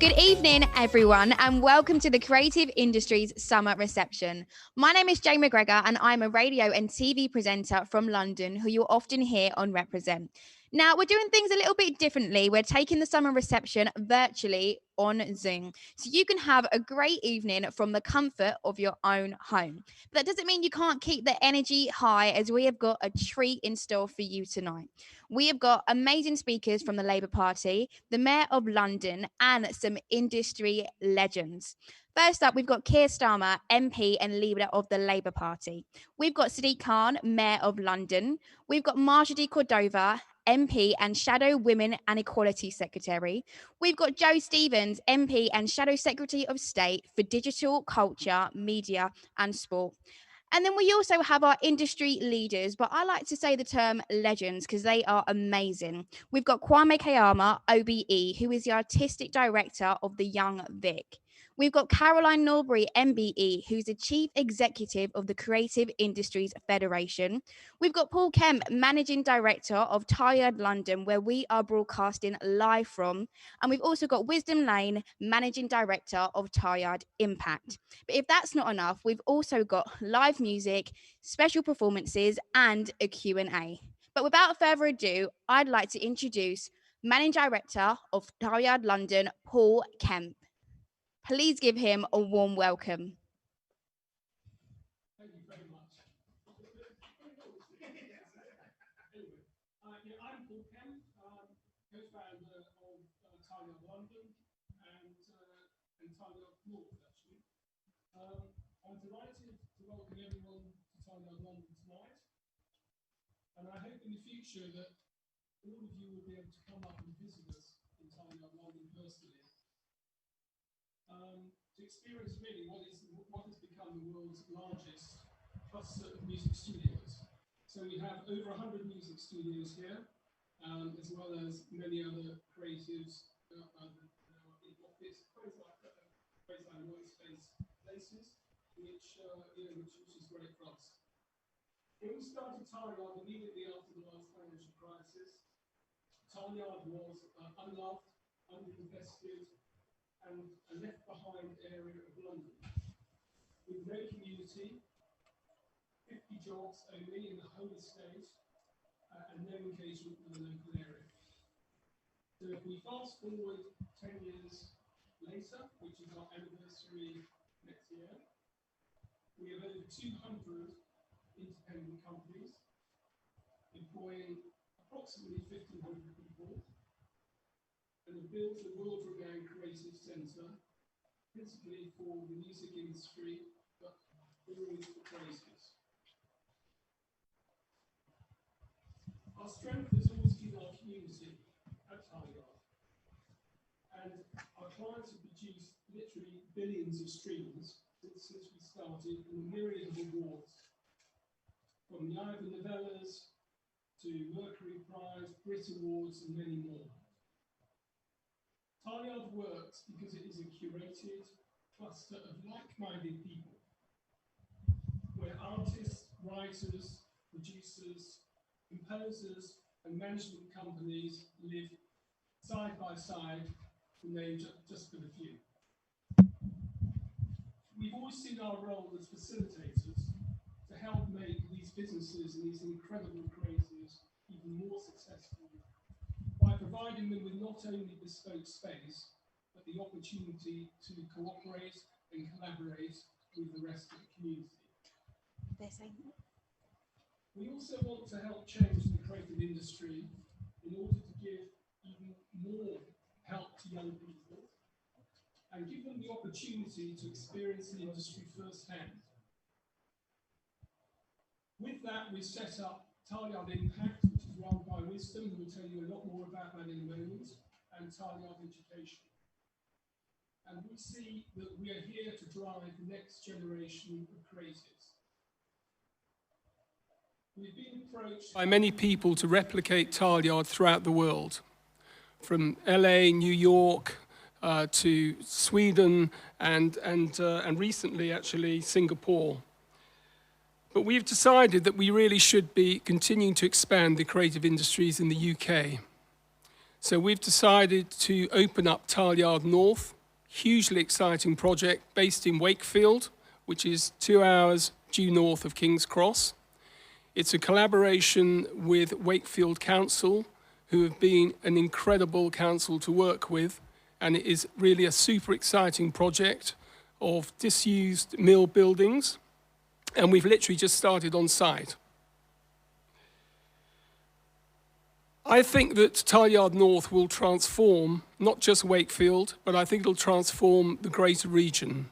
Good evening, everyone, and welcome to the Creative Industries Summer Reception. My name is Jane McGregor, and I'm a radio and TV presenter from London who you'll often hear on Represent. Now, we're doing things a little bit differently. We're taking the summer reception virtually on Zoom, so you can have a great evening from the comfort of your own home. But that doesn't mean you can't keep the energy high, as we have got a treat in store for you tonight. We have got amazing speakers from the Labour Party, the Mayor of London, and some industry legends. First up, we've got Keir Starmer, MP and leader of the Labour Party. We've got Sadiq Khan, Mayor of London. We've got Marsha de Cordova, MP and Shadow Women and Equality Secretary. We've got Joe Stevens, MP and Shadow Secretary of State for Digital, Culture, Media and Sport. And then we also have our industry leaders, but I like to say the term legends because they are amazing. We've got Kwame Kayama, OBE, who is the artistic director of the Young Vic. We've got Caroline Norbury, MBE, who's the chief executive of the Creative Industries Federation. We've got Paul Kemp, managing director of Tired London, where we are broadcasting live from. And we've also got Wisdom Lane, managing director of Tired Impact. But if that's not enough, we've also got live music, special performances, and a Q&A. But without further ado, I'd like to introduce Managing Director of Tired London, Paul Kemp. Please give him a warm welcome. Thank you very much. I'm Paul Kemp, co-founder of Tired London and Tired North, actually. I'm delighted to welcome everyone to Tired London tonight, and I hope in the future that all of you will be able to come up and visit us in Tired London personally. To experience really what has become the world's largest cluster of music studios. So we have over 100 music studios here, as well as many other creatives in office, quasi-workspace places, which is great for us. When we started Tired immediately after the last financial crisis, Tired was unloved, underinvested, and a left-behind area of London, with no community, 50 jobs only in the whole estate, and no engagement with the local area. So if we fast forward 10 years later, which is our anniversary next year, we have over 200 independent companies employing approximately 1,500 people, and have built a world-renowned creative centre, principally for the music industry, but always for creators. Our strength has always been our community at Tired, and our clients have produced literally billions of streams since we started, and a myriad of awards, from the Ivor Novellas to Mercury Prize, Brit Awards, and many more. Tired works because it is a curated cluster of like-minded people, where artists, writers, producers, composers, and management companies live side by side, to name just for the few. We've always seen our role as facilitators to help make these businesses and these incredible creators even more successful, by providing them with not only bespoke space, but the opportunity to cooperate and collaborate with the rest of the community. We also want to help change the creative industry in order to give even more help to young people and give them the opportunity to experience the industry firsthand. With that, we set up Tired Impact, which is run by Wisdom, who will tell you a lot more about that in a moment, and Tired Education. And we see that we are here to drive the next generation of creatives. We've been approached by many people to replicate Tired throughout the world, from LA, New York, to Sweden, and recently, actually, Singapore. But we've decided that we really should be continuing to expand the creative industries in the UK. So we've decided to open up Tired North hugely exciting project based in Wakefield, which is 2 hours due north of King's Cross. It's a collaboration with Wakefield Council, who have been an incredible council to work with, and it is really a super exciting project of disused mill buildings, and we've literally just started on site. I think that Tileyard North will transform not just Wakefield, but I think it'll transform the greater region.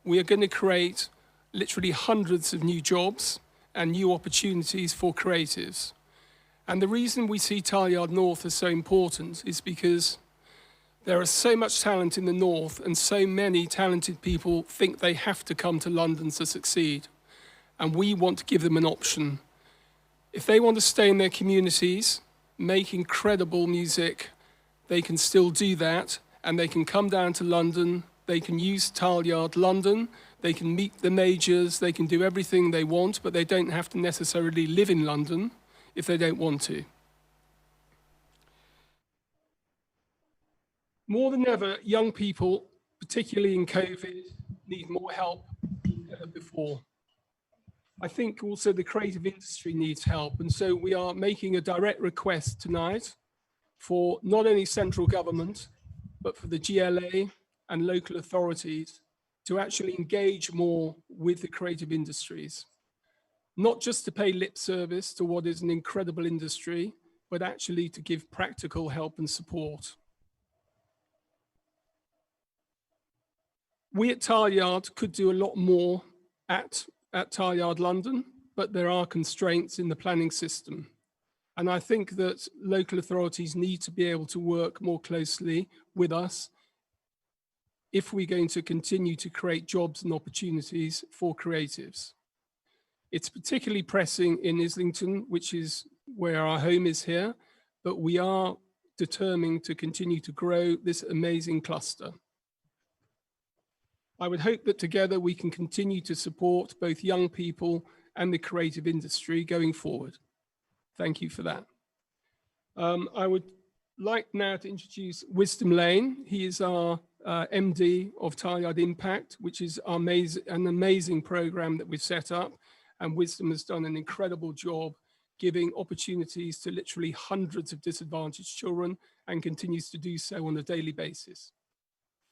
We are going to create literally hundreds of new jobs and new opportunities for creatives. And the reason we see Tileyard North as so important is because there is so much talent in the north, and so many talented people think they have to come to London to succeed. And we want to give them an option. If they want to stay in their communities, make incredible music, they can still do that, and they can come down to London, they can use Tileyard London, they can meet the majors, they can do everything they want, but they don't have to necessarily live in London if they don't want to. More than ever, young people, particularly in COVID, need more help than ever before. I think also the creative industry needs help, and so we are making a direct request tonight for not only central government, but for the GLA and local authorities to actually engage more with the creative industries. Not just to pay lip service to what is an incredible industry, but actually to give practical help and support. We at Tileyard could do a lot more at Tileyard London, but there are constraints in the planning system. And I think that local authorities need to be able to work more closely with us if we're going to continue to create jobs and opportunities for creatives. It's particularly pressing in Islington, which is where our home is here, but we are determined to continue to grow this amazing cluster. I would hope that together we can continue to support both young people and the creative industry going forward. Thank you for that. I would like now to introduce Wisdom Lane. He is our MD of Tileyard Impact, which is an amazing program that we've set up. And Wisdom has done an incredible job giving opportunities to literally hundreds of disadvantaged children and continues to do so on a daily basis.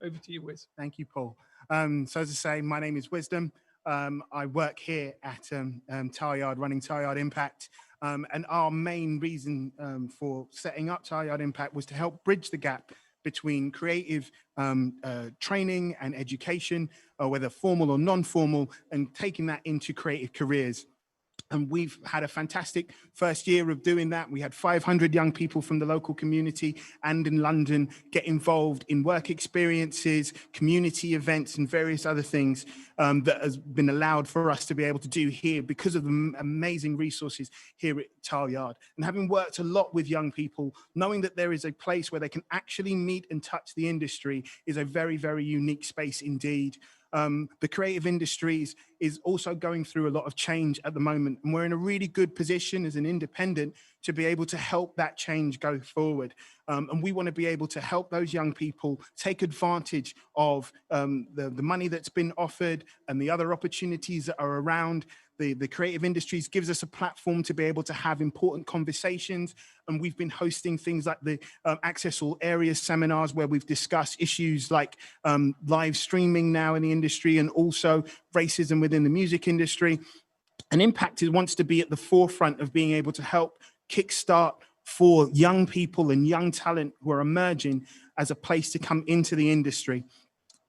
Over to you, Wiz. Thank you, Paul. So as I say, my name is Wisdom. I work here at Tileyard, running Tileyard Impact. And our main reason for setting up Tileyard Impact was to help bridge the gap between creative training and education, whether formal or non-formal, and taking that into creative careers. And we've had a fantastic first year of doing that. We had 500 young people from the local community and in London get involved in work experiences, community events, and various other things that has been allowed for us to be able to do here because of the amazing resources here at Tileyard. And having worked a lot with young people, knowing that there is a place where they can actually meet and touch the industry is a very, very unique space indeed. The creative industries is also going through a lot of change at the moment, and we're in a really good position as an independent to be able to help that change go forward. And we want to be able to help those young people take advantage of the money that's been offered and the other opportunities that are around. The creative industries gives us a platform to be able to have important conversations. And we've been hosting things like the Access All Areas seminars, where we've discussed issues like live streaming now in the industry, and also racism within the music industry. And Impact wants to be at the forefront of being able to help kickstart for young people and young talent who are emerging as a place to come into the industry.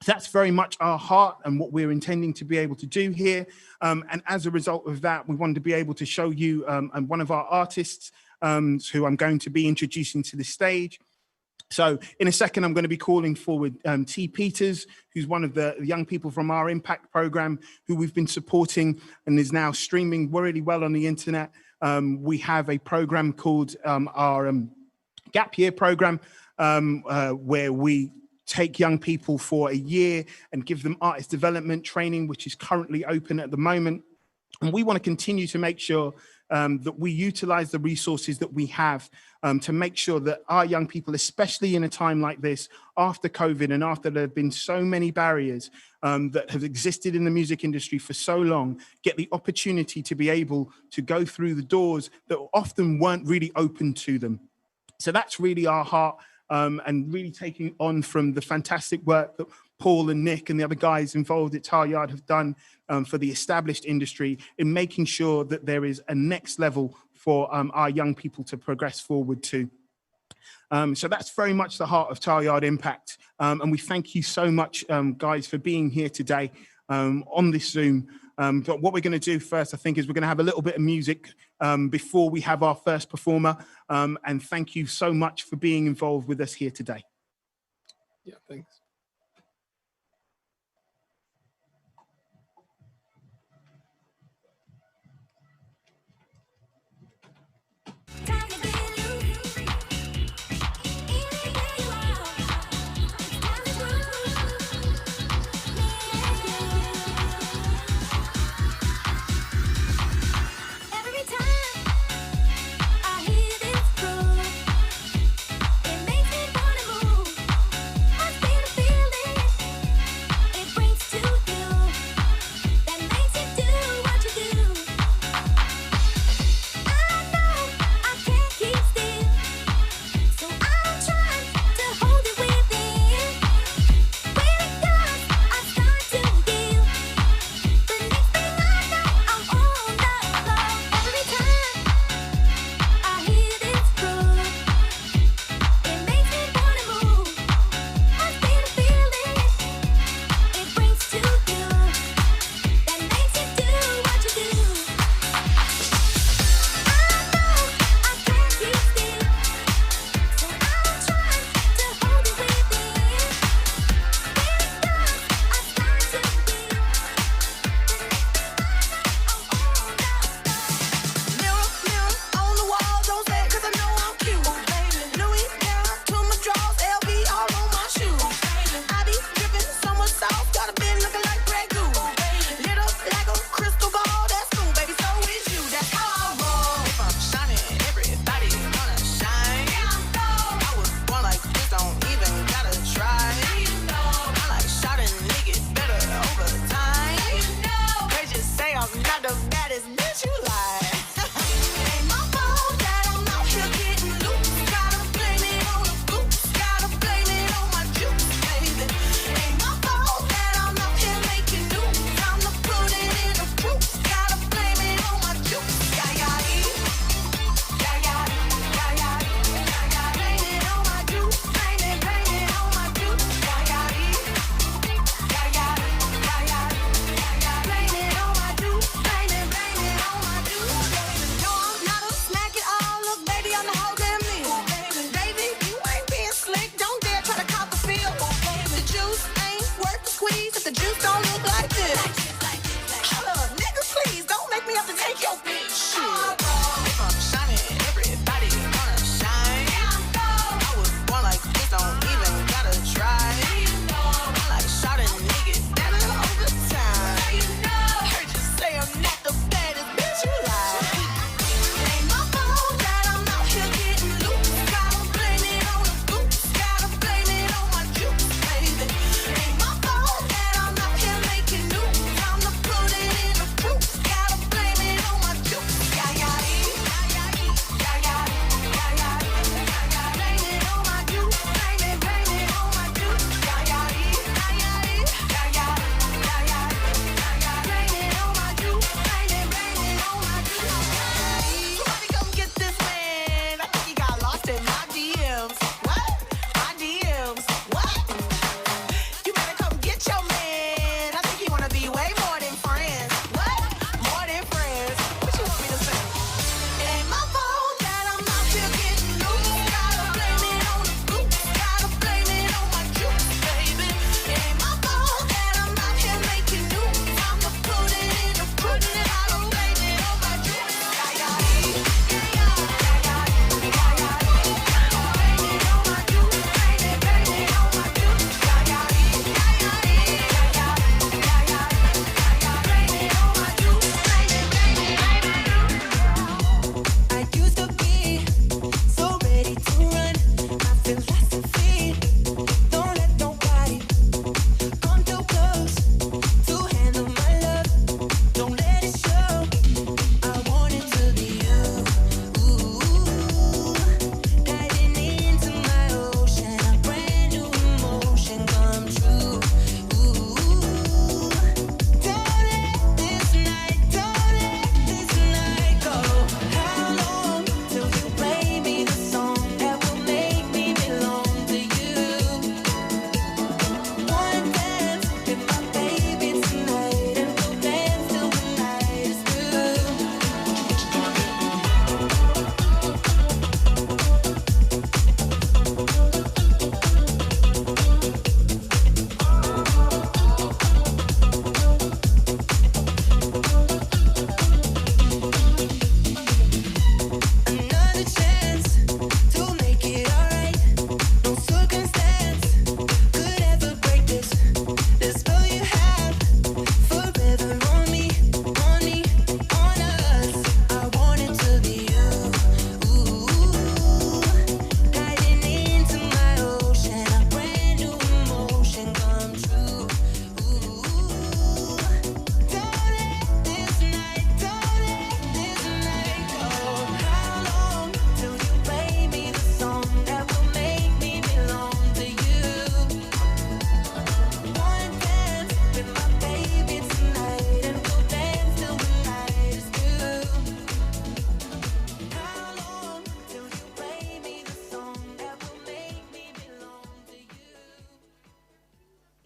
That's very much our heart and what we're intending to be able to do here. And as a result of that, we wanted to be able to show you one of our artists who I'm going to be introducing to the stage. So in a second, I'm going to be calling forward T. Peters, who's one of the young people from our Impact program who we've been supporting and is now streaming really well on the internet. We have a program called our Gap Year program, where we take young people for a year and give them artist development training, which is currently open at the moment. And we want to continue to make sure that we utilize the resources that we have to make sure that our young people, especially in a time like this, after COVID and after there have been so many barriers that have existed in the music industry for so long, get the opportunity to be able to go through the doors that often weren't really open to them. So that's really our heart, and really taking on from the fantastic work that Paul and Nick and the other guys involved at Talyard have done for the established industry in making sure that there is a next level for our young people to progress forward to. So that's very much the heart of Talyard Impact. And we thank you so much, guys, for being here today on this Zoom. But what we're going to do first, I think, is we're going to have a little bit of music before we have our first performer. And thank you so much for being involved with us here today. Yeah, thanks.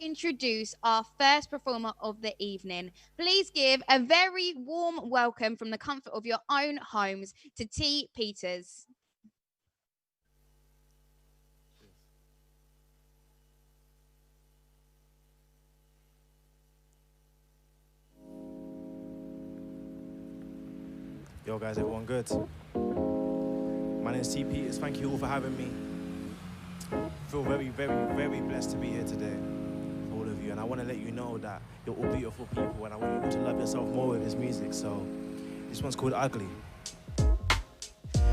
introduce our first performer of the evening. Please give a very warm welcome from the comfort of your own homes to T. Peters. Yo guys, everyone good? My name is T. Peters, thank you all for having me. I feel very, very, very blessed to be here today for all of you, and I want to let you know that you're all beautiful people and I want you all to love yourself more with this music, so this one's called Ugly.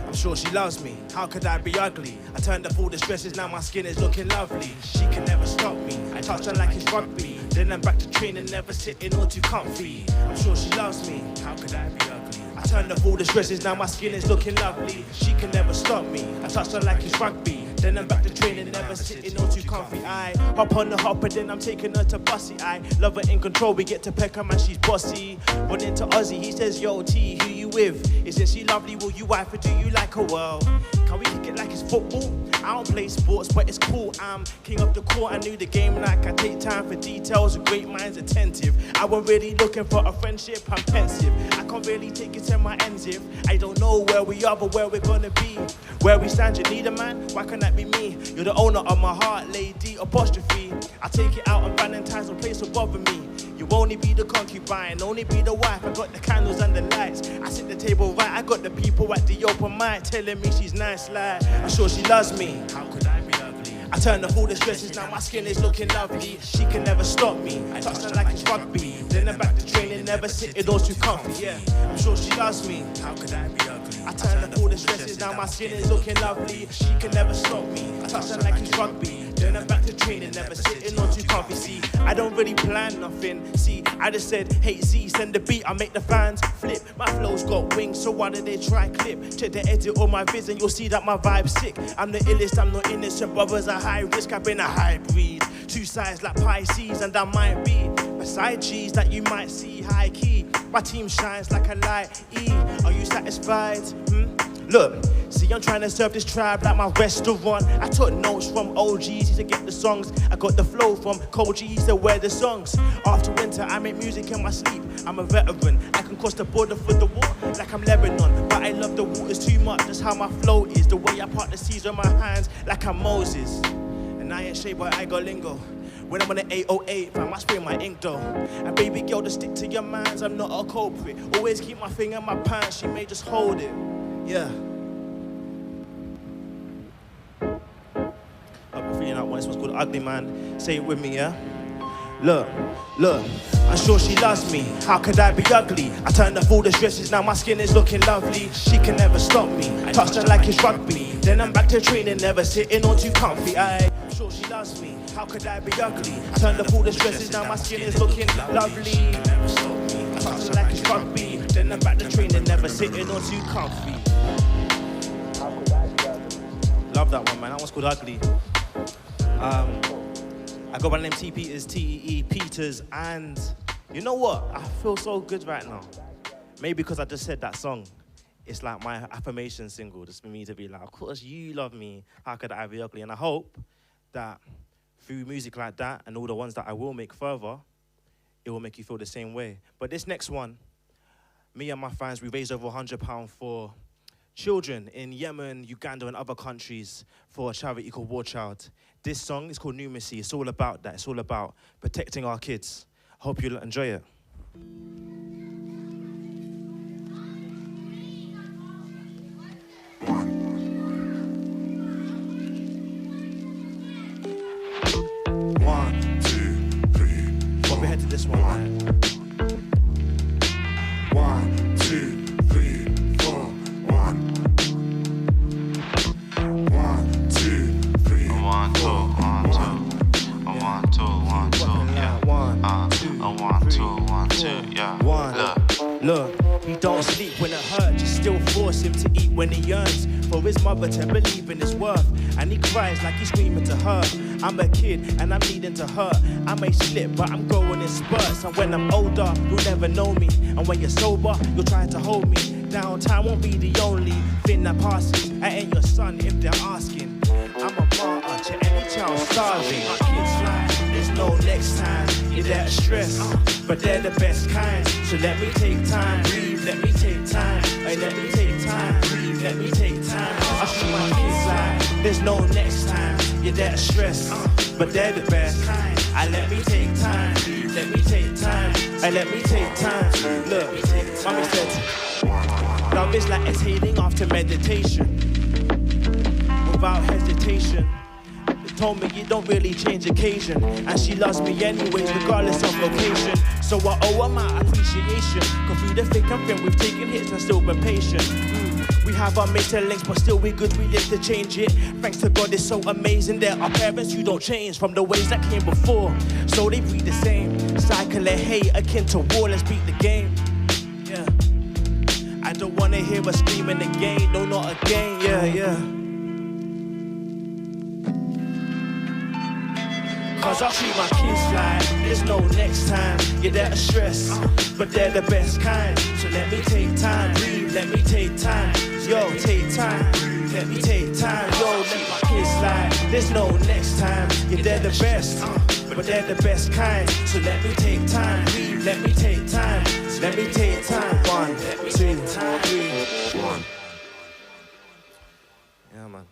I'm sure she loves me, how could I be ugly? I turned up all the stresses, now my skin is looking lovely. She can never stop me, I touch her like it's rugby. Then I'm back to training, never sitting or too comfy. I'm sure she loves me, how could I be ugly? I turned up all the stresses, now my skin is looking lovely. She can never stop me, I touch her like it's rugby. Then I'm back to training, never sitting or too comfy. I hop on the hopper, then I'm taking her to Bussy. I love her in control, we get to Peckham and she's bossy. Run into Ozzy, he says, yo T, who you with? Isn't she lovely, will you wife her, do you like her well? Can we kick it like it's football? I don't play sports, but it's cool. I'm king of the court, I knew the game like I take time for details, a great mind's attentive. I wasn't really looking for a friendship, I'm pensive. I can't really take it to my ends if I don't know where we are, but where we're gonna be. Where we stand, you need a man? Why can't that be me? You're the owner of my heart, lady, apostrophe. I take it out on Valentine's, no place will bother me. You only be the concubine, only be the wife. I got the candles and the lights. I sit the table right, I got the people at the open mic telling me she's nice, like I'm sure she loves me. How could I be ugly? I turned off all the stresses, now my skin is looking lovely. She can never stop me, I touch her like it's rugby. Then I'm back to training, never sitting or too comfy, yeah. I'm sure she loves me. How could I be ugly? I turned off all the stresses, now my skin is looking lovely. She can never stop me, I touch her like it's rugby. Then I'm back to training, never sitting or too comfy. See, I don't really plan nothing. See, I just said, hey Z, send the beat, I make the fans flip. My flow's got wings, so why did they try clip? Check the edit or my vids and you'll see that my vibe's sick. I'm the illest, I'm not innocent, brothers are high risk, I've been a hybrid. Two sides like Pisces and I might be beside G's that you might see high key. My team shines like a light E. Are you satisfied? Look, see I'm trying to serve this tribe like my restaurant. I took notes from OGs to get the songs. I got the flow from Cold G's to wear the songs. After winter I make music in my sleep. I'm a veteran, I can cross the border for the war like I'm Lebanon. But I love the waters too much, that's how my flow is. The way I part the seas with my hands like I'm Moses. And I ain't shade but I got lingo. When I'm on an 808, I might spray my ink though. And baby girl, just stick to your mans, I'm not a culprit. Always keep my finger in my pants, she may just hold it. Yeah. I'm feeling that one. This one's called Ugly, man. Say it with me, yeah? Look. I'm sure she loves me. How could I be ugly? I turned off all the stresses, now my skin is looking lovely. She can never stop me. I touch her like it's rugby. Then I'm back to training, never sitting or too comfy. I'm sure she loves me. How could I be ugly? I turned off all the stresses, now my skin is looking lovely. I touch her like it's rugby. Then I'm back to training, never sitting or too comfy. Love that one, man. That one's called Ugly. I got my name T. Peters, T-E-E Peters, and you know what? I feel so good right now. Maybe because I just said that song. It's like my affirmation single, just for me to be like, of course you love me, how could I be ugly? And I hope that through music like that and all the ones that I will make further, it will make you feel the same way. But this next one, me and my fans, we raised over £100 for children in Yemen, Uganda, and other countries for a charity called War Child. This song is called Numeracy. It's all about that. It's all about protecting our kids. Hope you'll enjoy it. One, two, three. Pop your head to this one, man. 1, 2, 3, 4. 1, 2, 3. 1, 2, 1, 2. 1, 2, 1, 2. Yeah. 1, 2, 1, 2, yeah. Look, he don't sleep when it hurts. You still force him to eat when he yearns for his mother to believe in his worth. And he cries like he's screaming to her. I'm a kid and I'm needing to hurt. I may slip, but I'm going in spurts. And when I'm older, you'll never know me. And when you're sober, you'll try to hold me. Downtime won't be the only thing that passes. I ain't your son if they're asking. I'm a martyr to any child starving. My kids' life, there's no next time. Yeah, they're stress, but they're the best kind. So let me take time, breathe, let me take time. Hey, let me take time, breathe, let me take time. I treat my kids like there's no next time. Yeah, they're stress, but they're the best kind. I let me take time, breathe, let me take time. I let me take time. Look, mommy said, love is like exhaling after meditation, without hesitation. Told me you don't really change occasion, and she loves me anyways regardless of location. So I owe her my appreciation, cause through the thick and thin we've taken hits and still been patient. We have our mental links but still we good, we live to change it. Thanks to God it's so amazing that our parents who don't change from the ways that came before, so they breathe the same cycle of hate akin to war. Let's beat the game. Yeah, I don't wanna hear us screaming again, no not again. Yeah. Cause I treat my kids like there's no next time. Yeah, they're a stress, but they're the best kind. So let me take time, breathe, let me take time. Yo, take time, let me take time. Yo, let my kids like there's no next time. Yeah, they're the best, but they're the best kind. So let me take time, breathe, let me take time. Let me take time. 1, 2, 3, 1. Yeah, man.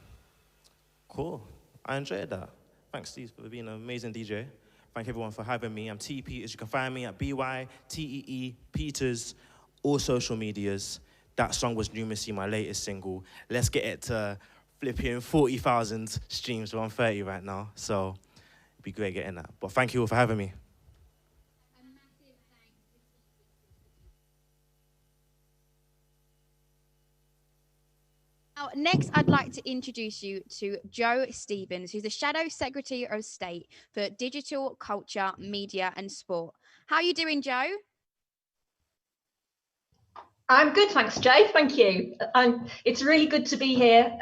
Cool. I enjoyed that. Thanks, Steve, for being an amazing DJ. Thank everyone for having me. I'm T Peters. You can find me at BYTEE Peters, all social medias. That song was Numeracy, my latest single. Let's get it to flipping 40,000 streams. We're on 30 right now, so it'd be great getting that. But thank you all for having me. Now, next, I'd like to introduce you to Joe Stevens, who's the Shadow Secretary of State for Digital, Culture, Media and Sport. How are you doing, Joe? I'm good, thanks, Jay. Thank you. It's really good to be here.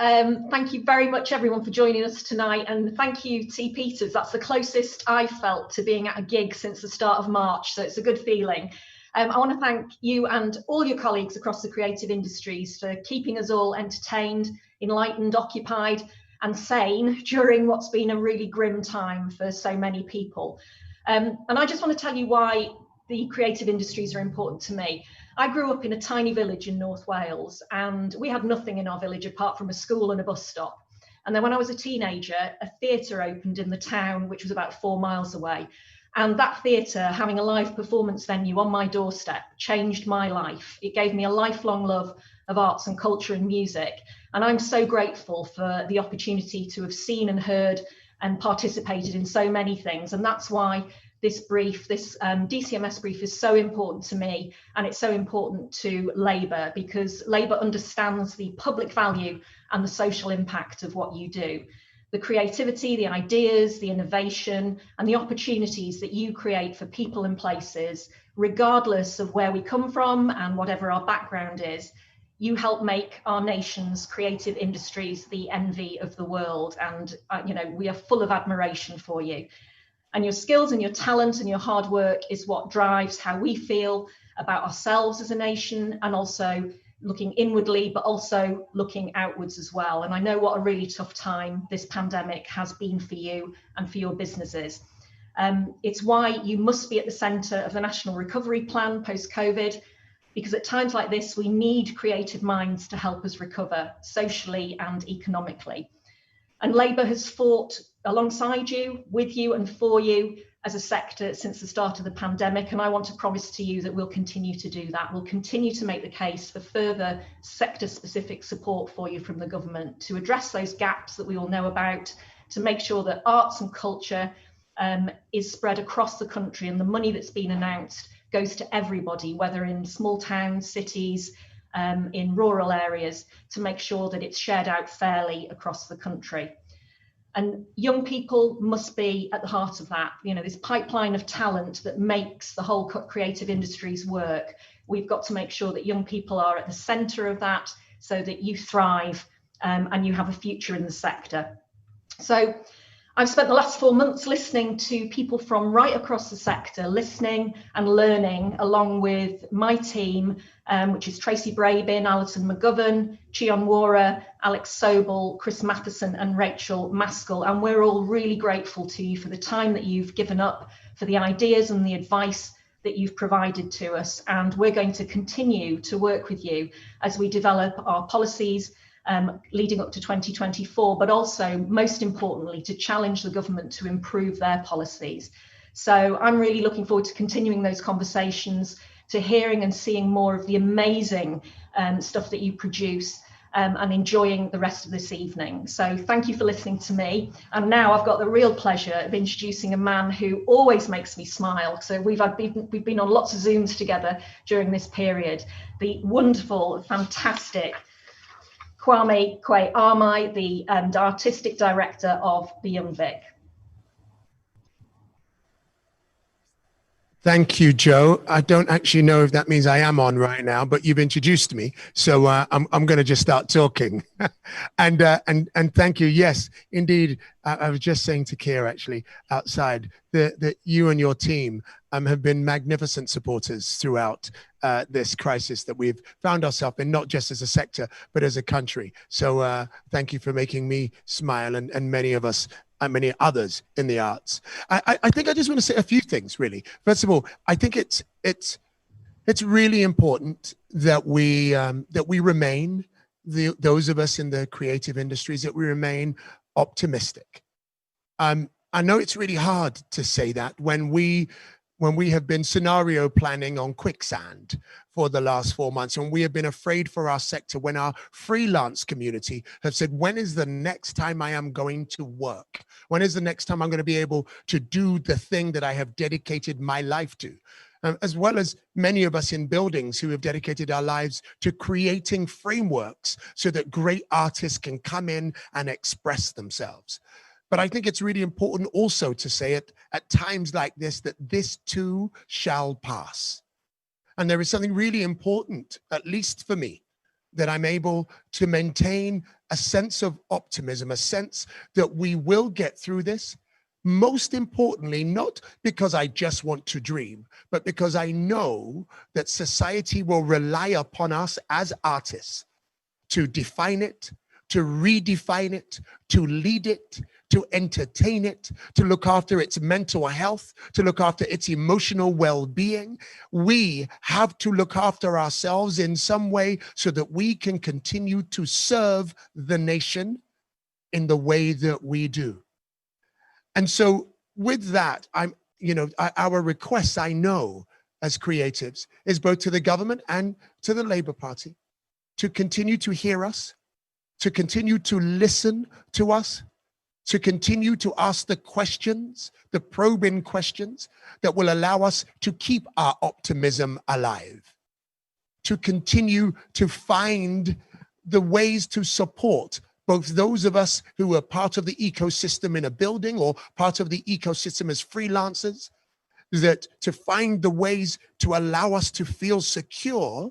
Thank you very much, everyone, for joining us tonight. And thank you, T. Peters. That's the closest I've felt to being at a gig since the start of March, so it's a good feeling. I want to thank you and all your colleagues across the creative industries for keeping us all entertained, enlightened, occupied and sane during what's been a really grim time for so many people. And I just want to tell you why the creative industries are important to me. I grew up in a tiny village in North Wales, and we had nothing in our village apart from a school and a bus stop. And then when I was a teenager, a theatre opened in the town, which was about 4 miles away. And that theatre, having a live performance venue on my doorstep, changed my life. It gave me a lifelong love of arts and culture and music. And I'm so grateful for the opportunity to have seen and heard and participated in so many things. And that's why this brief, this DCMS brief is so important to me, and it's so important to Labour, because Labour understands the public value and the social impact of what you do. The creativity, the ideas, the innovation, and the opportunities that you create for people and places, regardless of where we come from and whatever our background is, you help make our nation's creative industries the envy of the world. And we are full of admiration for you. And your skills and your talent and your hard work is what drives how we feel about ourselves as a nation, and also looking inwardly, but also looking outwards as well. And I know what a really tough time this pandemic has been for you and for your businesses. It's why you must be at the centre of the National Recovery Plan post-COVID, because at times like this, we need creative minds to help us recover socially and economically. And Labour has fought alongside you, with you and for you as a sector since the start of the pandemic. And I want to promise to you that we'll continue to do that. We'll continue to make the case for further sector-specific support for you from the government to address those gaps that we all know about, to make sure that arts and culture is spread across the country, and the money that's been announced goes to everybody, whether in small towns, cities, in rural areas, to make sure that it's shared out fairly across the country. And young people must be at the heart of that. This pipeline of talent that makes the whole creative industries work. We've got to make sure that young people are at the centre of that, so that you thrive and you have a future in the sector. So I've spent the last 4 months listening to people from right across the sector, listening and learning along with my team, which is Tracy Brabin, Alison McGovern, Chion Wara, Alex Sobel, Chris Matheson and Rachel Maskell. And we're all really grateful to you for the time that you've given up, for the ideas and the advice that you've provided to us. And we're going to continue to work with you as we develop our policies leading up to 2024, but also most importantly to challenge the government to improve their policies. So I'm really looking forward to continuing those conversations, to hearing and seeing more of the amazing stuff that you produce, and enjoying the rest of this evening. So thank you for listening to me. And now I've got the real pleasure of introducing a man who always makes me smile. So we've been on lots of Zooms together during this period. The wonderful, fantastic Kwame Kwei-Armai, the artistic director of the Young Vic. Thank you, Joe. I don't actually know if that means I am on right now, but you've introduced me, so I'm going to just start talking. and thank you. Yes, indeed. I was just saying to Keir actually outside that you and your team have been magnificent supporters throughout this crisis that we've found ourselves in, not just as a sector, but as a country. So thank you for making me smile and many of us and many others in the arts. I think I just want to say a few things, really. First of all, I think it's really important that we remain, those of us in the creative industries, that we remain optimistic. I know it's really hard to say that when we have been scenario planning on quicksand for the last 4 months, and we have been afraid for our sector, when our freelance community have said, when is the next time I am going to work? When is the next time I'm going to be able to do the thing that I have dedicated my life to? As well as many of us in buildings who have dedicated our lives to creating frameworks so that great artists can come in and express themselves. But I think it's really important also to say it at times like this, that this too shall pass. And there is something really important, at least for me, that I'm able to maintain a sense of optimism, a sense that we will get through this. Most importantly, not because I just want to dream, but because I know that society will rely upon us as artists to define it, to redefine it, to lead it, to entertain it, to look after its mental health, to look after its emotional well-being. We have to look after ourselves in some way so that we can continue to serve the nation in the way that we do. And so with that, our request, I know, as creatives, is both to the government and to the Labour Party to continue to hear us, to continue to listen to us, to continue to ask the questions, the probing questions that will allow us to keep our optimism alive, to continue to find the ways to support both those of us who are part of the ecosystem in a building or part of the ecosystem as freelancers, that to find the ways to allow us to feel secure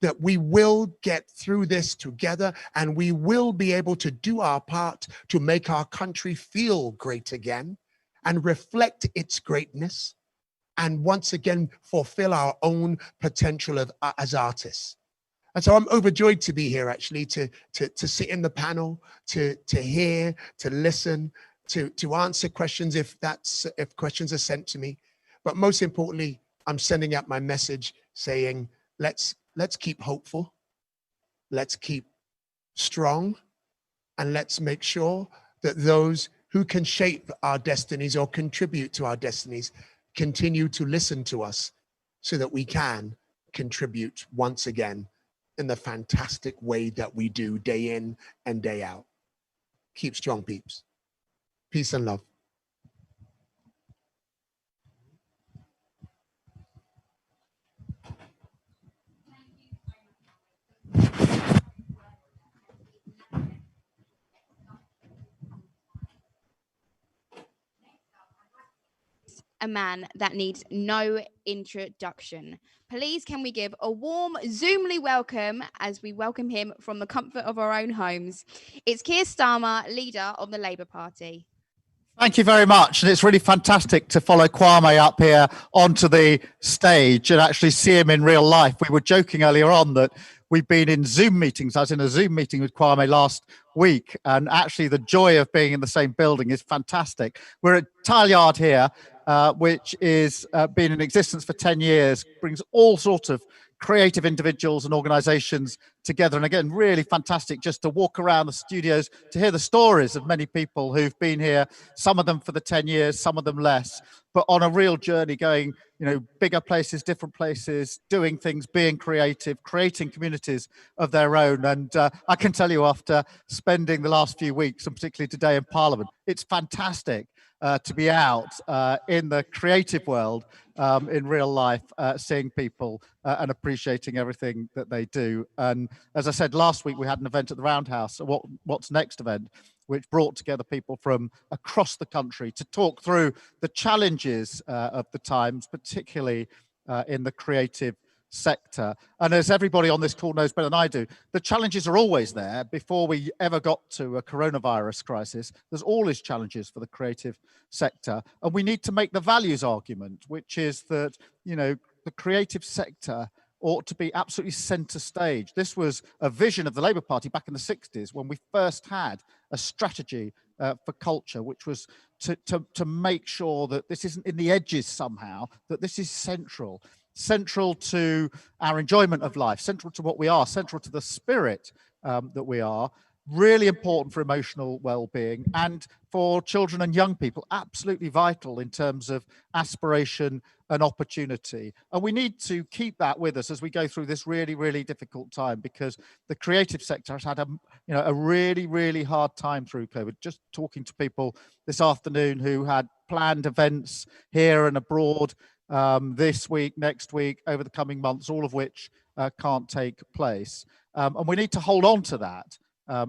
that we will get through this together and we will be able to do our part to make our country feel great again and reflect its greatness and once again fulfill our own potential as artists. And so I'm overjoyed to be here, actually, to sit in the panel, to hear, to listen, to answer questions if questions are sent to me. But most importantly, I'm sending out my message saying, let's keep hopeful, let's keep strong, and let's make sure that those who can shape our destinies or contribute to our destinies continue to listen to us so that we can contribute once again in the fantastic way that we do day in and day out. Keep strong, peeps. Peace and love. A man that needs no introduction. Please, can we give a warm Zoomly welcome as we welcome him from the comfort of our own homes. It's Keir Starmer, leader of the Labour Party. Thank you very much. And it's really fantastic to follow Kwame up here onto the stage and actually see him in real life. We were joking earlier on that we've been in Zoom meetings. I was in a Zoom meeting with Kwame last week, and actually the joy of being in the same building is fantastic. We're at Tileyard here, which is been in existence for 10 years, brings all sorts of creative individuals and organizations together. And again, really fantastic just to walk around the studios to hear the stories of many people who've been here, some of them for the 10 years, some of them less, but on a real journey going, bigger places, different places, doing things, being creative, creating communities of their own. And I can tell you, after spending the last few weeks, and particularly today in Parliament, it's fantastic to be out in the creative world, in real life, seeing people and appreciating everything that they do. And as I said, last week we had an event at the Roundhouse, What's Next event, which brought together people from across the country to talk through the challenges of the times, particularly in the creative sector. And as everybody on this call knows better than I do, the challenges are always there. Before we ever got to a coronavirus crisis, there's always challenges for the creative sector. And we need to make the values argument, which is that, the creative sector ought to be absolutely center stage. This was a vision of the Labour Party back in the 60s when we first had a strategy for culture, which was to make sure that this isn't in the edges somehow, that this is central to our enjoyment of life, central to what we are, central to the spirit that we are, really important for emotional well-being, and for children and young people, absolutely vital in terms of aspiration and opportunity. And we need to keep that with us as we go through this really, really difficult time, because the creative sector has had a really, really hard time through COVID. Just talking to people this afternoon who had planned events here and abroad, this week, next week, over the coming months, all of which can't take place. And we need to hold on to that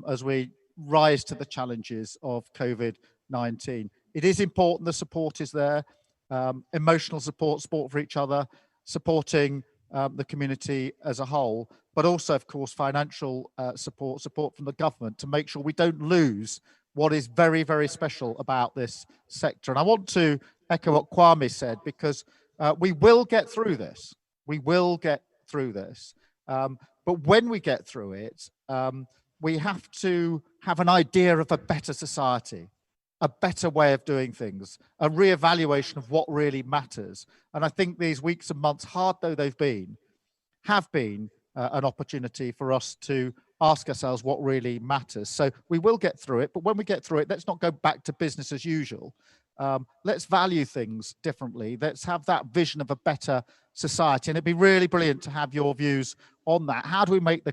as we rise to the challenges of COVID-19. It is important the support is there, emotional support for each other, supporting the community as a whole, but also, of course, financial support from the government to make sure we don't lose what is very, very special about this sector. And I want to echo what Kwame said, because we will get through this. We will get through this. But when we get through it, we have to have an idea of a better society, a better way of doing things, a reevaluation of what really matters. And I think these weeks and months, hard though they've been, have been an opportunity for us to ask ourselves what really matters. So we will get through it, but when we get through it, let's not go back to business as usual. Let's value things differently. Let's have that vision of a better society. And it'd be really brilliant to have your views on that. How do we make the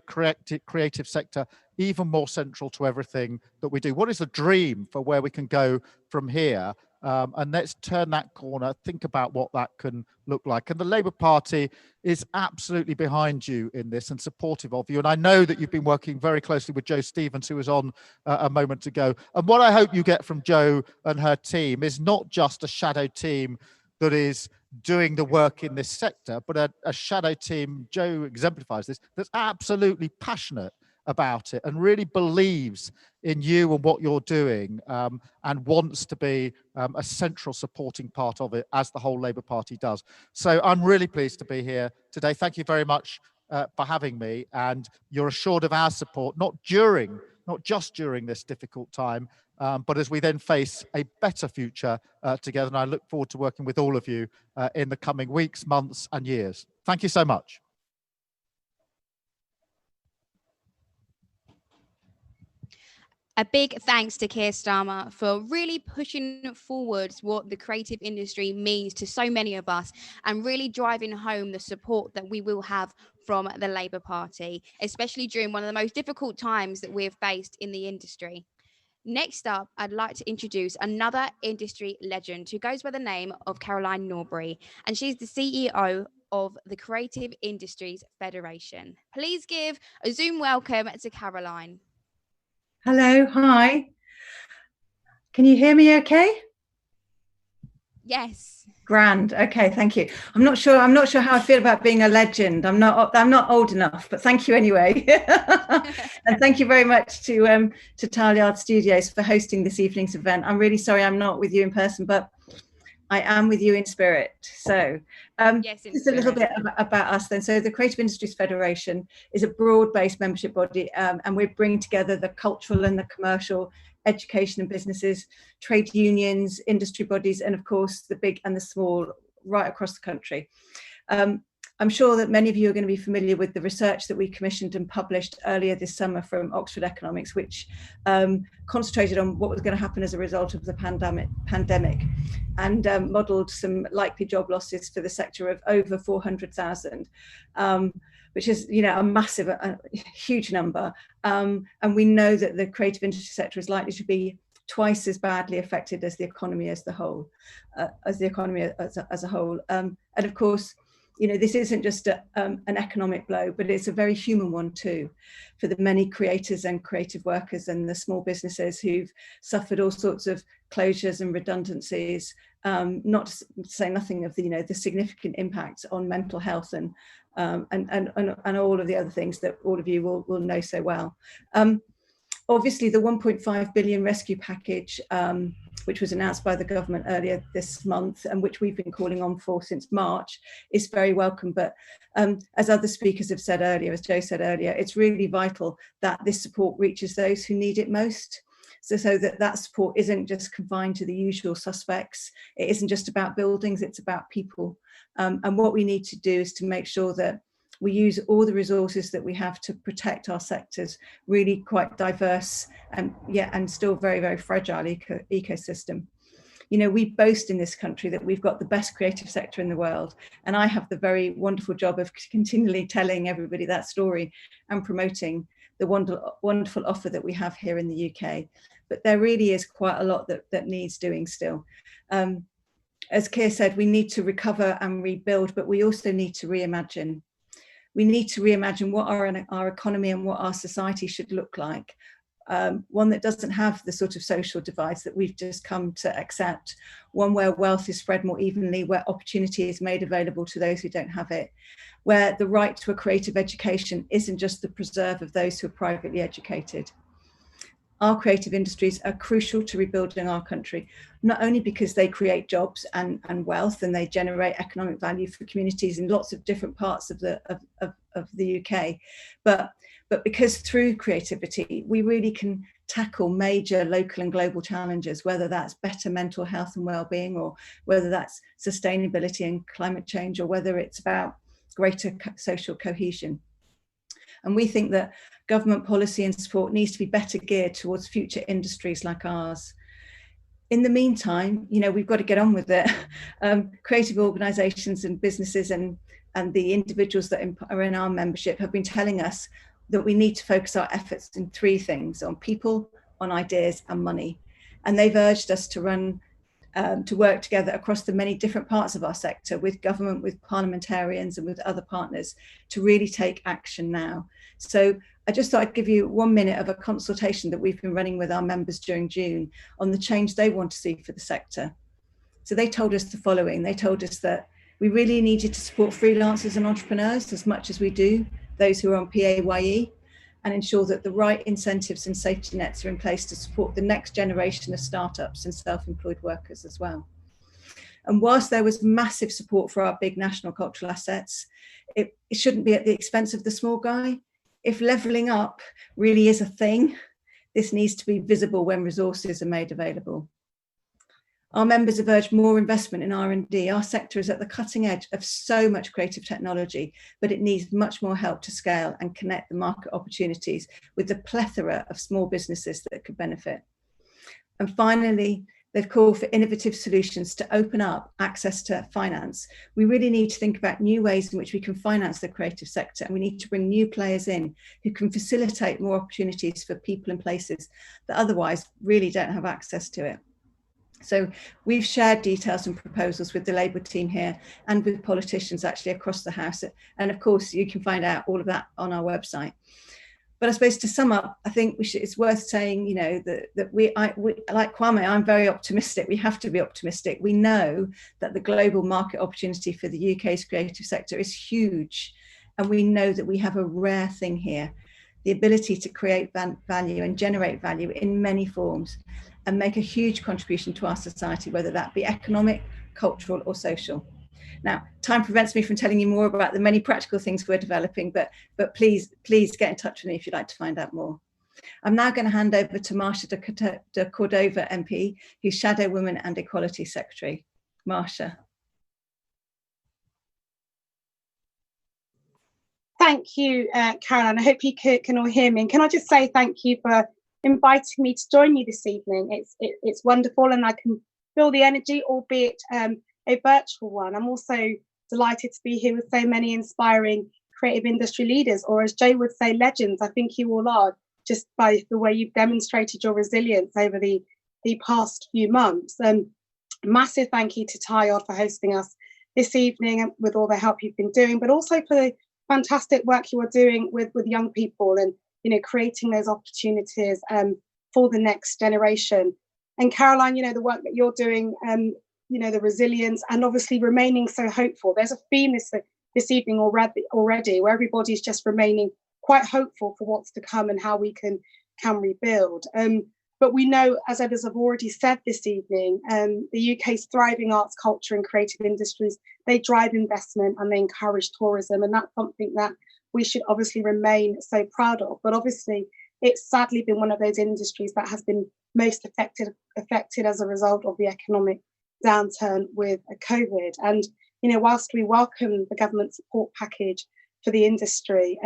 creative sector even more central to everything that we do? What is the dream for where we can go from here? And let's turn that corner, think about what that can look like. And the Labour Party is absolutely behind you in this and supportive of you. And I know that you've been working very closely with Jo Stevens, who was on a moment ago. And what I hope you get from Jo and her team is not just a shadow team that is doing the work in this sector, but a shadow team, Jo exemplifies this, that's absolutely passionate about it and really believes in you and what you're doing, and wants to be a central supporting part of it, as the whole Labour Party does. So I'm really pleased to be here today. Thank you very much for having me, and you're assured of our support, not just during this difficult time, but as we then face a better future together. And I look forward to working with all of you in the coming weeks, months and years. Thank you so much. A big thanks to Keir Starmer for really pushing forward what the creative industry means to so many of us, and really driving home the support that we will have from the Labour Party, especially during one of the most difficult times that we've faced in the industry. Next up, I'd like to introduce another industry legend who goes by the name of Caroline Norbury, and she's the CEO of the Creative Industries Federation. Please give a Zoom welcome to Caroline. Hello, hi. Can you hear me okay? Yes. Grand. Okay, thank you. I'm not sure how I feel about being a legend. I'm not old enough, but thank you anyway. And thank you very much to Tileyard Studios for hosting this evening's event. I'm really sorry I'm not with you in person, but I am with you in spirit. So Yes, just a little bit about us then. So the Creative Industries Federation is a broad-based membership body, and we bring together the cultural and the commercial, education and businesses, trade unions, industry bodies, and of course the big and the small right across the country. I'm sure that many of you are going to be familiar with the research that we commissioned and published earlier this summer from Oxford Economics, which concentrated on what was going to happen as a result of the pandemic and modelled some likely job losses for the sector of over 400,000, which is, a massive, huge number. And we know that the creative industry sector is likely to be twice as badly affected as the economy as a whole. And of course, this isn't just an economic blow, but it's a very human one too, for the many creators and creative workers and the small businesses who've suffered all sorts of closures and redundancies, not to say nothing of the significant impact on mental health and all of the other things that all of you will know so well. Obviously, the 1.5 billion rescue package, which was announced by the government earlier this month and which we've been calling on for since March, is very welcome. But as other speakers have said earlier, as Joe said earlier, it's really vital that this support reaches those who need it most. So that support isn't just confined to the usual suspects. It isn't just about buildings, it's about people. And what we need to do is to make sure that we use all the resources that we have to protect our sector's really quite diverse and still very, very fragile ecosystem. We boast in this country that we've got the best creative sector in the world. And I have the very wonderful job of continually telling everybody that story and promoting the wonderful offer that we have here in the UK. But there really is quite a lot that needs doing still. As Keir said, we need to recover and rebuild, but we also need to reimagine. We need to reimagine what our economy and what our society should look like. One that doesn't have the sort of social divides that we've just come to accept, one where wealth is spread more evenly, where opportunity is made available to those who don't have it, where the right to a creative education isn't just the preserve of those who are privately educated. Our creative industries are crucial to rebuilding our country, not only because they create jobs and wealth and they generate economic value for communities in lots of different parts of the UK, but because through creativity, we really can tackle major local and global challenges, whether that's better mental health and well-being, or whether that's sustainability and climate change, or whether it's about greater social cohesion. And we think that government policy and support needs to be better geared towards future industries like ours. In the meantime, we've got to get on with it. Creative organisations and businesses and the individuals that are in our membership have been telling us that we need to focus our efforts in three things: on people, on ideas and money. And they've urged us to work together across the many different parts of our sector, with government, with parliamentarians and with other partners, to really take action now. So I just thought I'd give you 1 minute of a consultation that we've been running with our members during June on the change they want to see for the sector. So they told us the following. They told us that we really needed to support freelancers and entrepreneurs as much as we do those who are on PAYE, and ensure that the right incentives and safety nets are in place to support the next generation of startups and self-employed workers as well. And whilst there was massive support for our big national cultural assets, it shouldn't be at the expense of the small guy. If levelling up really is a thing, this needs to be visible when resources are made available. Our members have urged more investment in R&D. Our sector is at the cutting edge of so much creative technology, but it needs much more help to scale and connect the market opportunities with the plethora of small businesses that could benefit. And finally, they've called for innovative solutions to open up access to finance. We really need to think about new ways in which we can finance the creative sector, and we need to bring new players in who can facilitate more opportunities for people and places that otherwise really don't have access to it. So we've shared details and proposals with the Labour team here and with politicians actually across the House. And of course, you can find out all of that on our website. But I suppose to sum up, I think it's worth saying, you know, that we like Kwame, I'm very optimistic. We have to be optimistic. We know that the global market opportunity for the UK's creative sector is huge. And we know that we have a rare thing here, the ability to create value and generate value in many forms and make a huge contribution to our society, whether that be economic, cultural or social. Now, time prevents me from telling you more about the many practical things we're developing, but please get in touch with me if you'd like to find out more. I'm now going to hand over to Marsha de Cordova MP, who's Shadow Women and Equality Secretary. Marsha. Thank you, Caroline. I hope you can all hear me. And can I just say thank you for inviting me to join you this evening. It's wonderful, and I can feel the energy, albeit a virtual one. I'm also delighted to be here with so many inspiring creative industry leaders, or as Jay would say, legends. I think you all are, just by the way you've demonstrated your resilience over the past few months. Massive thank you to Tayard for hosting us this evening and with all the help you've been doing, but also for the fantastic work you are doing with young people and, you know, creating those opportunities for the next generation. And Caroline, you know, the work that you're doing, you know, the resilience and obviously remaining so hopeful. There's a theme this evening already where everybody's just remaining quite hopeful for what's to come and how we can rebuild. But we know, as others have already said this evening, the UK's thriving arts, culture and creative industries, they drive investment and they encourage tourism. And that's something that we should obviously remain so proud of. But obviously, it's sadly been one of those industries that has been most affected as a result of the economic downturn with COVID. And, you know, whilst we welcome the government support package for the industry,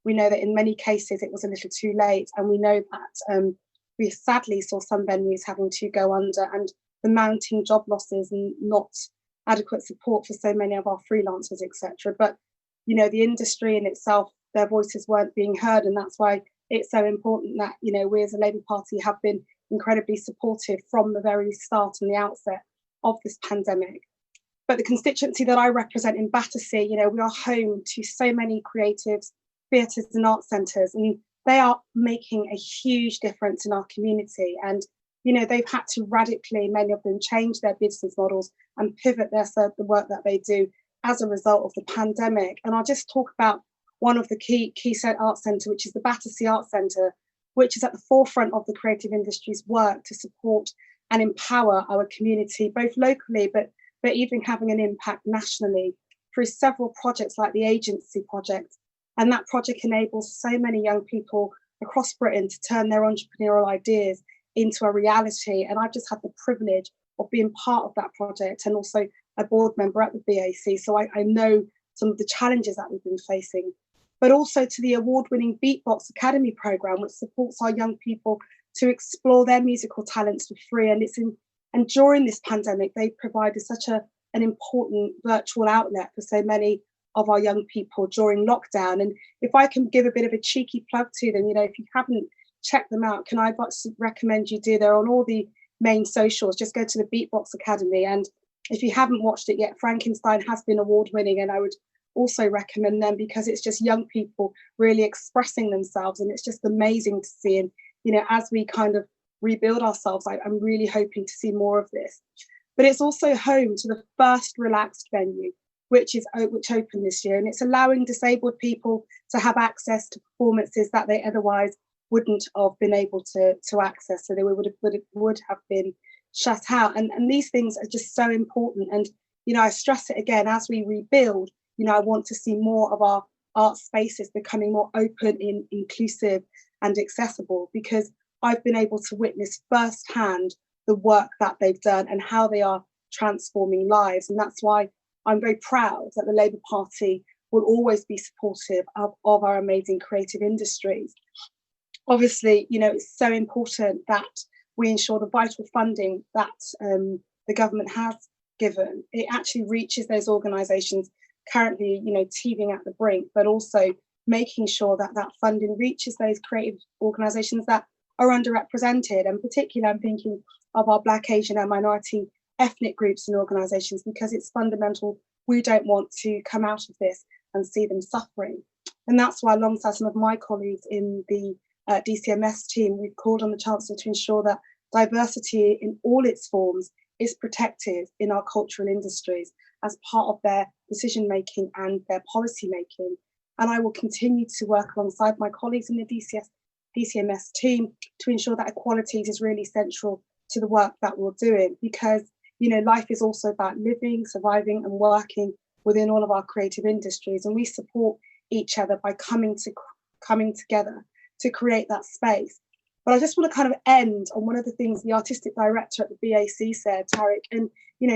we know that in many cases it was a little too late. And we know that we sadly saw some venues having to go under, and the mounting job losses and not adequate support for so many of our freelancers, etc. But, you know, the industry in itself, their voices weren't being heard. And that's why it's so important that, you know, we as a Labour Party have been incredibly supportive from the very start and the outset of this pandemic. But the constituency that I represent in Battersea, you know, we are home to so many creatives, theatres and art centres, and they are making a huge difference in our community. And, you know, they've had to radically, many of them, change their business models and pivot the work that they do as a result of the pandemic. And I'll just talk about one of the key art centre, which is the Battersea Art Centre, which is at the forefront of the creative industry's work to support and empower our community, both locally, but even having an impact nationally through several projects like the Agency Project. And that project enables so many young people across Britain to turn their entrepreneurial ideas into a reality. And I've just had the privilege of being part of that project and also a board member at the BAC. So I know some of the challenges that we've been facing, but also to the award-winning Beatbox Academy programme, which supports our young people to explore their musical talents for free. And during this pandemic, they provided such an important virtual outlet for so many of our young people during lockdown. And if I can give a bit of a cheeky plug to them, you know, if you haven't checked them out, can I recommend you do? They're on all the main socials. Just go to the Beatbox Academy. And if you haven't watched it yet, Frankenstein has been award-winning, and I would also recommend them because it's just young people really expressing themselves, and it's just amazing to see. And, you know, as we kind of rebuild ourselves, I'm really hoping to see more of this. But it's also home to the first relaxed venue, which opened this year, and it's allowing disabled people to have access to performances that they otherwise wouldn't have been able to access, so they would have been shut out. And these things are just so important. And, you know, I stress it again, as we rebuild, you know, I want to see more of our art spaces becoming more open, inclusive and accessible, because I've been able to witness firsthand the work that they've done and how they are transforming lives. And that's why I'm very proud that the Labour Party will always be supportive of our amazing creative industries. Obviously, you know, it's so important that we ensure the vital funding that the government has given, it actually reaches those organisations currently, you know, teething at the brink, but also making sure that that funding reaches those creative organisations that are underrepresented. And particularly I'm thinking of our Black, Asian and minority ethnic groups and organisations, because it's fundamental. We don't want to come out of this and see them suffering. And that's why, alongside some of my colleagues in the DCMS team, we've called on the Chancellor to ensure that diversity in all its forms is protected in our cultural industries as part of their decision making and their policy making. And I will continue to work alongside my colleagues in the DCMS team to ensure that equalities is really central to the work that we're doing, because life is also about living, surviving and working within all of our creative industries, and we support each other by coming together to create that space. But I just want to kind of end on one of the things the artistic director at the BAC said, Tariq, and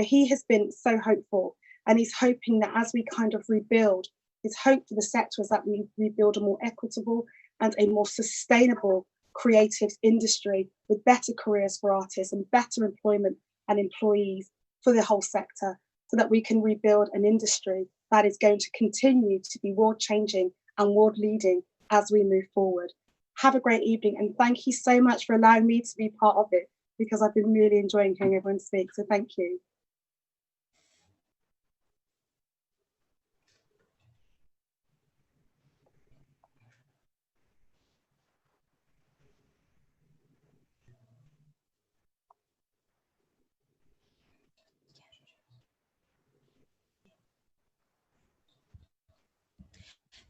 he has been so hopeful, and he's hoping that as we kind of rebuild, his hope for the sector is that we rebuild a more equitable and a more sustainable creative industry with better careers for artists and better employment and employees for the whole sector, so that we can rebuild an industry that is going to continue to be world changing and world leading as we move forward. Have a great evening, and thank you so much for allowing me to be part of it, because I've been really enjoying hearing everyone speak, so thank you.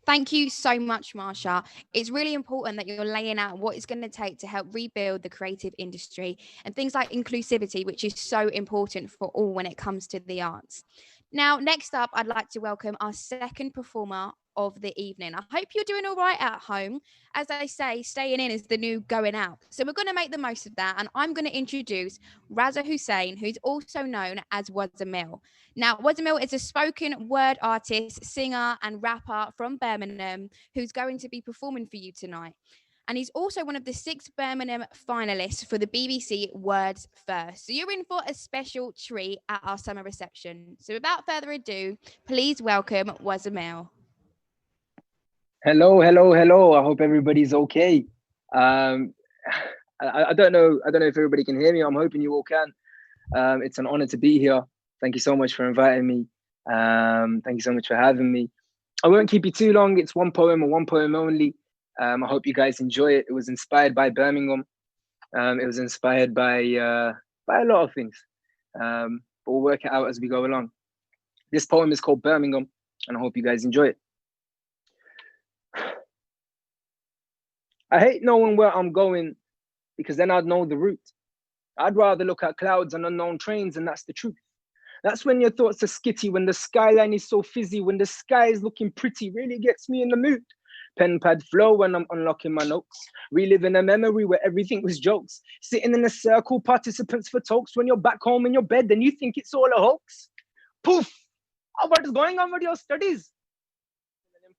Thank you so much, Marsha. It's really important that you're laying out what it's going to take to help rebuild the creative industry and things like inclusivity, which is so important for all when it comes to the arts. Now, next up, I'd like to welcome our second performer of the evening. I hope you're doing all right at home. As they say, staying in is the new going out. So we're going to make the most of that. And I'm going to introduce Raza Hussain, who's also known as Wazamil. Now, Wazamil is a spoken word artist, singer and rapper from Birmingham who's going to be performing for you tonight. And he's also one of the 6 Birmingham finalists for the BBC Words First. So you're in for a special treat at our summer reception. So without further ado, please welcome Wazamil. Hello. I hope everybody's okay. I don't know if everybody can hear me. I'm hoping you all can. It's an honor to be here. Thank you so much for inviting me. Thank you so much for having me. I won't keep you too long. It's one poem and one poem only. I hope you guys enjoy it. It was inspired by Birmingham. It was inspired by a lot of things. But we'll work it out as we go along. This poem is called Birmingham, and I hope you guys enjoy it. I hate knowing where I'm going, because then I'd know the route. I'd rather look at clouds and unknown trains, and that's the truth. That's when your thoughts are skitty, when the skyline is so fizzy, when the sky is looking pretty, really gets me in the mood. Pen pad flow when I'm unlocking my notes, reliving a memory where everything was jokes. Sitting in a circle, participants for talks. When you're back home in your bed, then you think it's all a hoax. Poof! Oh, what is going on with your studies?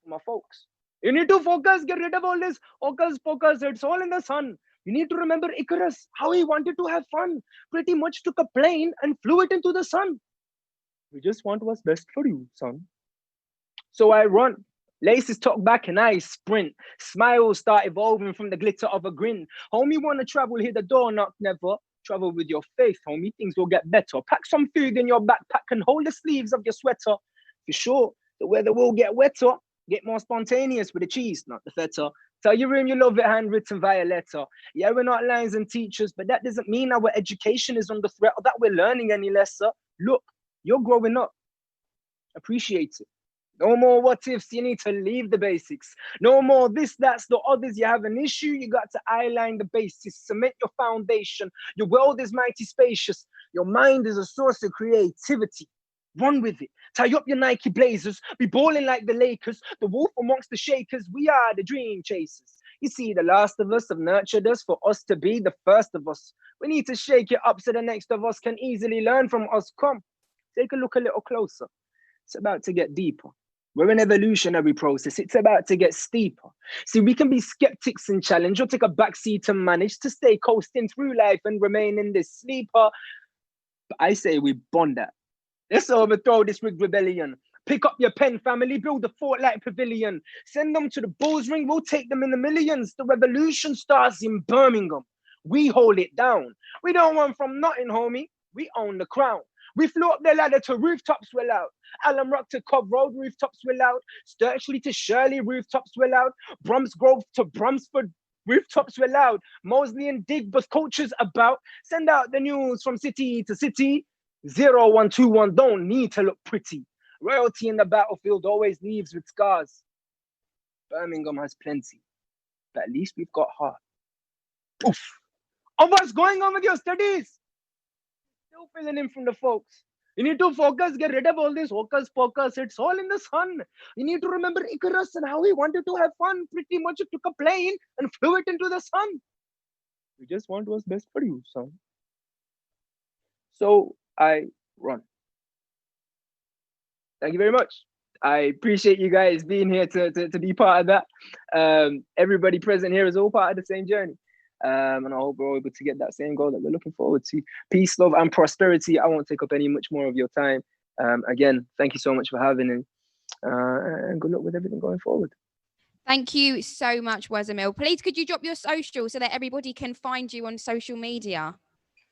For my folks. You need to focus, get rid of all this hocus pocus, it's all in the sun. You need to remember Icarus, how he wanted to have fun. Pretty much took a plane and flew it into the sun. We just want what's best for you, son. So I run, laces tucked back and I sprint. Smiles start evolving from the glitter of a grin. Homie, wanna travel, hit the door, knock, never. Travel with your faith, homie, things will get better. Pack some food in your backpack and hold the sleeves of your sweater. For sure, the weather will get wetter. Get more spontaneous with the cheese, not the feta. Tell your room you love it handwritten via letter. Yeah, we're not lions and teachers, but that doesn't mean our education is under threat or that we're learning any lesser. Look, you're growing up. Appreciate it. No more what ifs, you need to leave the basics. No more this, that's the others. You have an issue, you got to eyeline the basis. Cement your foundation. Your world is mighty spacious. Your mind is a source of creativity. Run with it. Tie up your Nike Blazers. Be balling like the Lakers. The wolf amongst the shakers. We are the dream chasers. You see, the last of us have nurtured us for us to be the first of us. We need to shake it up so the next of us can easily learn from us. Come, take a look a little closer. It's about to get deeper. We're an evolutionary process. It's about to get steeper. See, we can be skeptics and challenge or take a backseat and manage to stay coasting through life and remain in this sleeper. But I say we bond that. Let's overthrow this rigged rebellion. Pick up your pen, family, build a fort like pavilion. Send them to the Bulls ring, we'll take them in the millions. The revolution starts in Birmingham. We hold it down. We don't run from nothing, homie. We own the crown. We flew up the ladder to rooftops were loud. Alum Rock to Cobb Road, rooftops were loud. Sturchley to Shirley, rooftops were loud. Bromsgrove to Bromsford, rooftops were loud. Moseley and Digbus coaches about. Send out the news from city to city. 0121 don't need to look pretty. Royalty in the battlefield always leaves with scars. Birmingham has plenty, but at least we've got heart. Oof. Oh, what's going on with your studies? Still filling in from the folks. You need to focus, get rid of all this hocus pocus. It's all in the sun. You need to remember Icarus and how he wanted to have fun. Pretty much took a plane and flew it into the sun. We just want what's best for you, son. So I run. Thank you very much. I appreciate you guys being here to be part of that. Everybody present here is all part of the same journey. And I hope we're able to get that same goal that we're looking forward to. Peace, love, and prosperity. I won't take up any much more of your time. Again, thank you so much for having me. And good luck with everything going forward. Thank you so much, Wazamil. Please, could you drop your social so that everybody can find you on social media?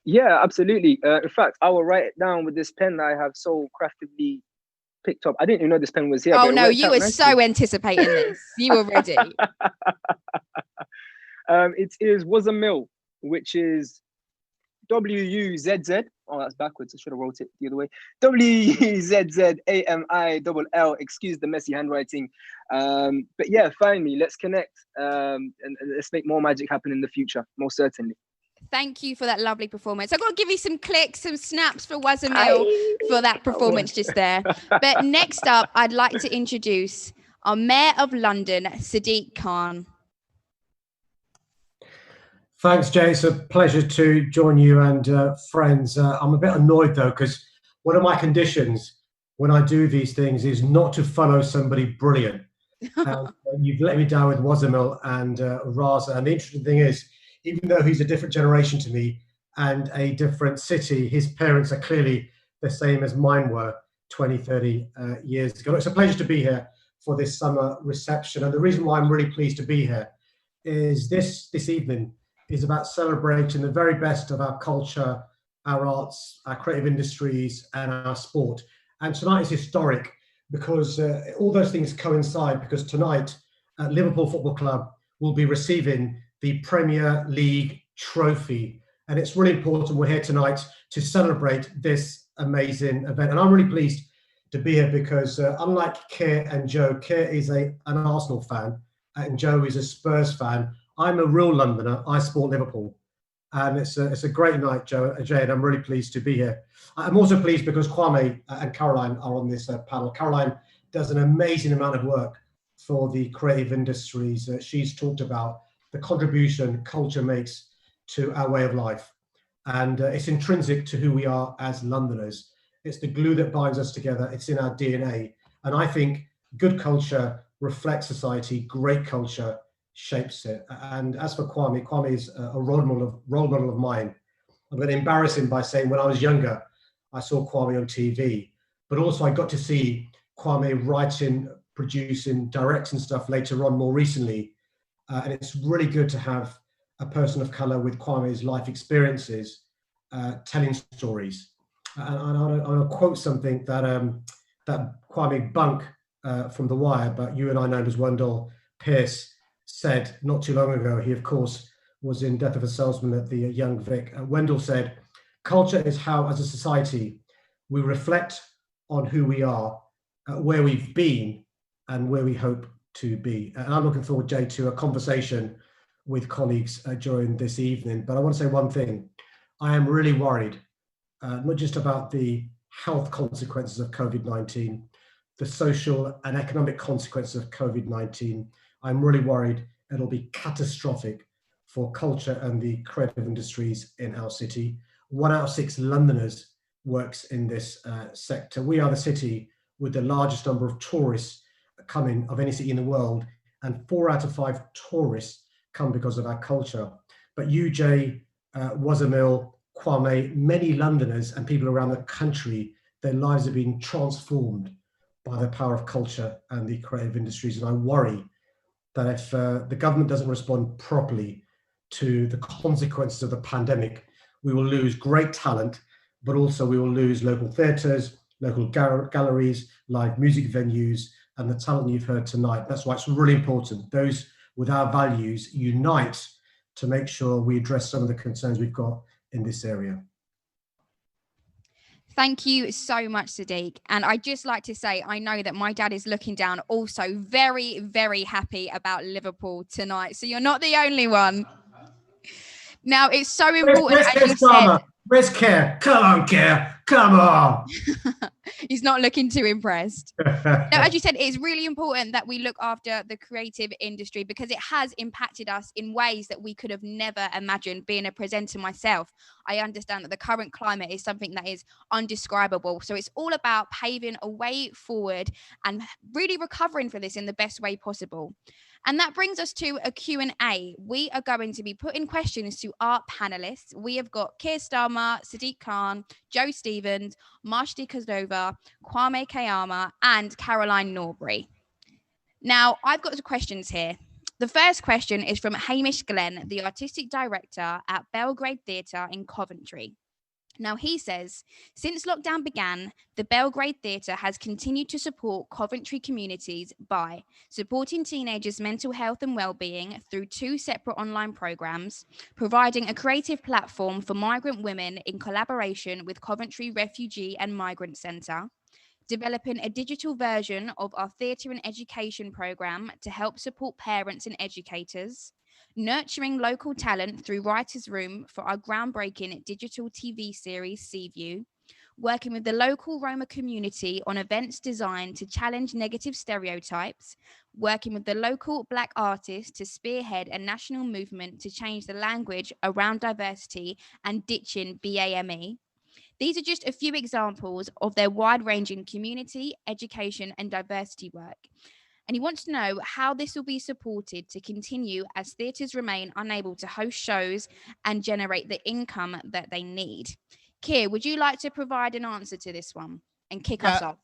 Yeah, absolutely. In fact, I will write it down with this pen that I have so craftively picked up. I didn't even know this pen was here. Oh no, you were so anticipating this. You were ready. It is Wazamil, which is WUZZ. Oh, that's backwards. I should have wrote it the other way. WUZZAMILL. Excuse the messy handwriting. But yeah, find me. Let's connect. And let's make more magic happen in the future. Most certainly. Thank you for that lovely performance. I've got to give you some clicks, some snaps for Wazamil for that performance just there. But next up, I'd like to introduce our Mayor of London, Sadiq Khan. Thanks, Jay. It's a pleasure to join you and friends. I'm a bit annoyed though, because one of my conditions when I do these things is not to follow somebody brilliant. You've let me down with Wazamil and Raza. And the interesting thing is, even though he's a different generation to me and a different city, his parents are clearly the same as mine were 20, 30 years ago. It's a pleasure to be here for this summer reception. And the reason why I'm really pleased to be here is this evening is about celebrating the very best of our culture, our arts, our creative industries, and our sport. And tonight is historic because all those things coincide, because tonight Liverpool Football Club will be receiving the Premier League trophy. And it's really important we're here tonight to celebrate this amazing event. And I'm really pleased to be here because unlike Keir and Joe, Keir is an Arsenal fan and Joe is a Spurs fan. I'm a real Londoner. I support Liverpool. And it's a great night, Jay, and I'm really pleased to be here. I'm also pleased because Kwame and Caroline are on this panel. Caroline does an amazing amount of work for the creative industries. She's talked about the contribution culture makes to our way of life. And it's intrinsic to who we are as Londoners. It's the glue that binds us together. It's in our DNA. And I think good culture reflects society, great culture shapes it. And as for Kwame is a role model of mine. I'm going to embarrass him by saying when I was younger, I saw Kwame on TV, but also I got to see Kwame writing, producing, directing stuff later on more recently. And it's really good to have a person of color with Kwame's life experiences telling stories. And I'll quote something that that Kwame Bunk from The Wire, but you and I know him as Wendell Pierce, said not too long ago. He, of course, was in Death of a Salesman at the Young Vic. Wendell said, "Culture is how, as a society, we reflect on who we are, where we've been, and where we hope to be." And I'm looking forward, Jay, to a conversation with colleagues during this evening. But I want to say one thing. I am really worried, not just about the health consequences of COVID-19, the social and economic consequences of COVID-19. I'm really worried it'll be catastrophic for culture and the creative industries in our city. 1 out of 6 Londoners works in this sector. We are the city with the largest number of tourists coming of any city in the world, and 4 out of 5 tourists come because of our culture. But you, Jay, Wazamil, Kwame, many Londoners and people around the country, their lives have been transformed by the power of culture and the creative industries. And I worry that if the government doesn't respond properly to the consequences of the pandemic, we will lose great talent, but also we will lose local theatres, local galleries, live music venues, and the talent you've heard tonight. That's why it's really important. Those with our values unite to make sure we address some of the concerns we've got in this area. Thank you so much, Sadiq. And I'd just like to say, I know that my dad is looking down also very, very happy about Liverpool tonight. So you're not the only one. Now, it's so important, as you said. Where's Keir? Come on, Keir. Come on. He's not looking too impressed. Now, as you said, it's really important that we look after the creative industry because it has impacted us in ways that we could have never imagined. Being a presenter myself, I understand that the current climate is something that is undescribable. So it's all about paving a way forward and really recovering for this in the best way possible. And that brings us to a Q&A. We are going to be putting questions to our panelists. We have got Keir Starmer, Sadiq Khan, Joe Stevens, Marshdi Kozlova, Kwame Kayama, and Caroline Norbury. Now, I've got some questions here. The first question is from Hamish Glenn, the Artistic Director at Belgrade Theatre in Coventry. Now, he says, since lockdown began, the Belgrade Theatre has continued to support Coventry communities by supporting teenagers' mental health and well-being through 2 separate online programmes, providing a creative platform for migrant women in collaboration with Coventry Refugee and Migrant Centre, developing a digital version of our theatre and education programme to help support parents and educators, nurturing local talent through Writer's Room for our groundbreaking digital TV series, Seaview, working with the local Roma community on events designed to challenge negative stereotypes, working with the local Black artists to spearhead a national movement to change the language around diversity and ditching BAME. These are just a few examples of their wide-ranging community, education, and diversity work. And he wants to know how this will be supported to continue as theatres remain unable to host shows and generate the income that they need. Keir, would you like to provide an answer to this one and kick us off?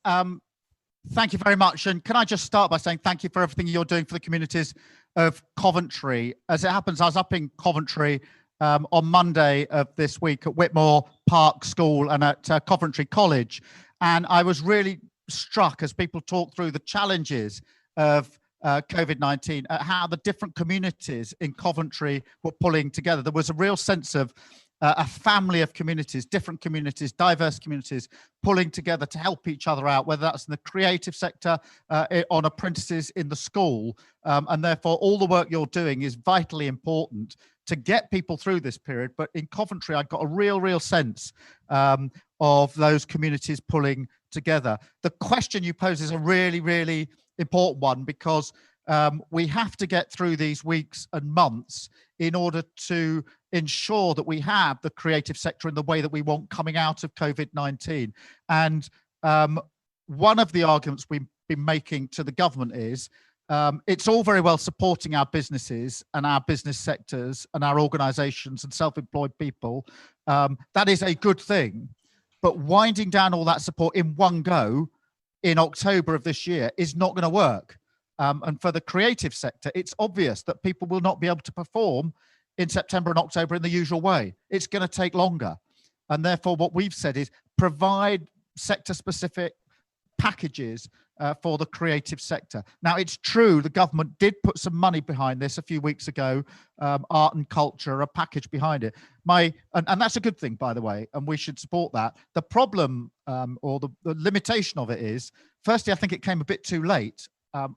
Thank you very much. And can I just start by saying thank you for everything you're doing for the communities of Coventry. As it happens, I was up in Coventry on Monday of this week at Whitmore Park School and at Coventry College. And I was really struck as people talk through the challenges of COVID-19, how the different communities in Coventry were pulling together. There was a real sense of a family of communities, different communities, diverse communities pulling together to help each other out, whether that's in the creative sector, on apprentices in the school. And therefore, all the work you're doing is vitally important to get people through this period. But in Coventry, I got a real sense of those communities pulling together. The question you pose is a really important one because we have to get through these weeks and months in order to ensure that we have the creative sector in the way that we want coming out of COVID-19. And one of the arguments we've been making to the government is it's all very well supporting our businesses and our business sectors and our organisations and self-employed people. That is a good thing. But winding down all that support in one go in October of this year is not going to work. And for the creative sector, it's obvious that people will not be able to perform in September and October in the usual way. It's going to take longer. And therefore, what we've said is provide sector-specific packages for the creative sector. Now, it's true, the government did put some money behind this a few weeks ago, art and culture, a package behind it. And that's a good thing, by the way, and we should support that. The problem or the limitation of it is, firstly, I think it came a bit too late.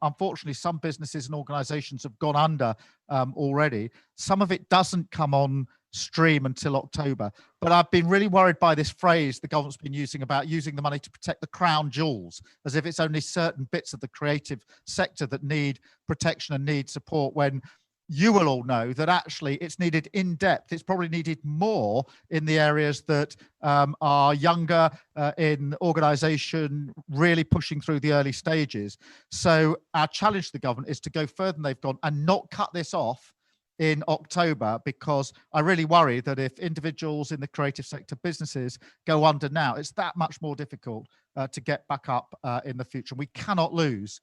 Unfortunately, some businesses and organisations have gone under already. Some of it doesn't come on stream until October. But I've been really worried by this phrase the government's been using about using the money to protect the crown jewels, as if it's only certain bits of the creative sector that need protection and need support, when you will all know that actually it's needed in depth. It's probably needed more in the areas that are younger in organisation, really pushing through the early stages. So our challenge to the government is to go further than they've gone and not cut this off in October, because I really worry that if individuals in the creative sector, businesses, go under now, it's that much more difficult to get back up in the future. We cannot lose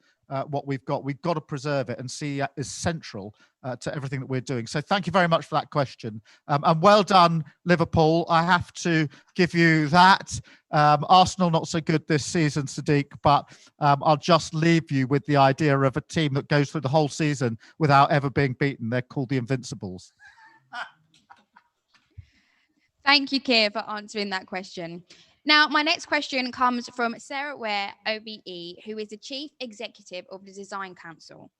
what we've got. We've got to preserve it and see it as central to everything that we're doing. So thank you very much for that question. And well done, Liverpool. I have to give you that. Arsenal not so good this season, Sadiq, but I'll just leave you with the idea of a team that goes through the whole season without ever being beaten. They're called the Invincibles. Thank you, Keir, for answering that question. Now, my next question comes from Sarah Ware, OBE, who is the Chief Executive of the Design Council.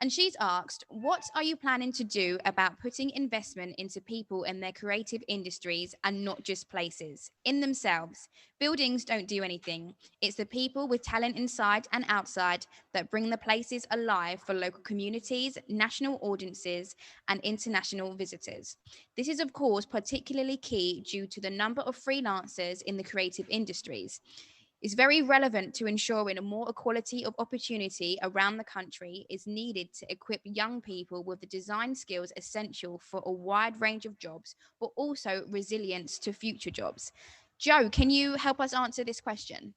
And she's asked, what are you planning to do about putting investment into people and their creative industries and not just places in themselves? Buildings don't do anything. It's the people with talent inside and outside that bring the places alive for local communities, national audiences, and international visitors. This is, of course, particularly key due to the number of freelancers in the creative industries. Is very relevant to ensuring a more equality of opportunity around the country is needed to equip young people with the design skills essential for a wide range of jobs, but also resilience to future jobs. Joe, can you help us answer this question?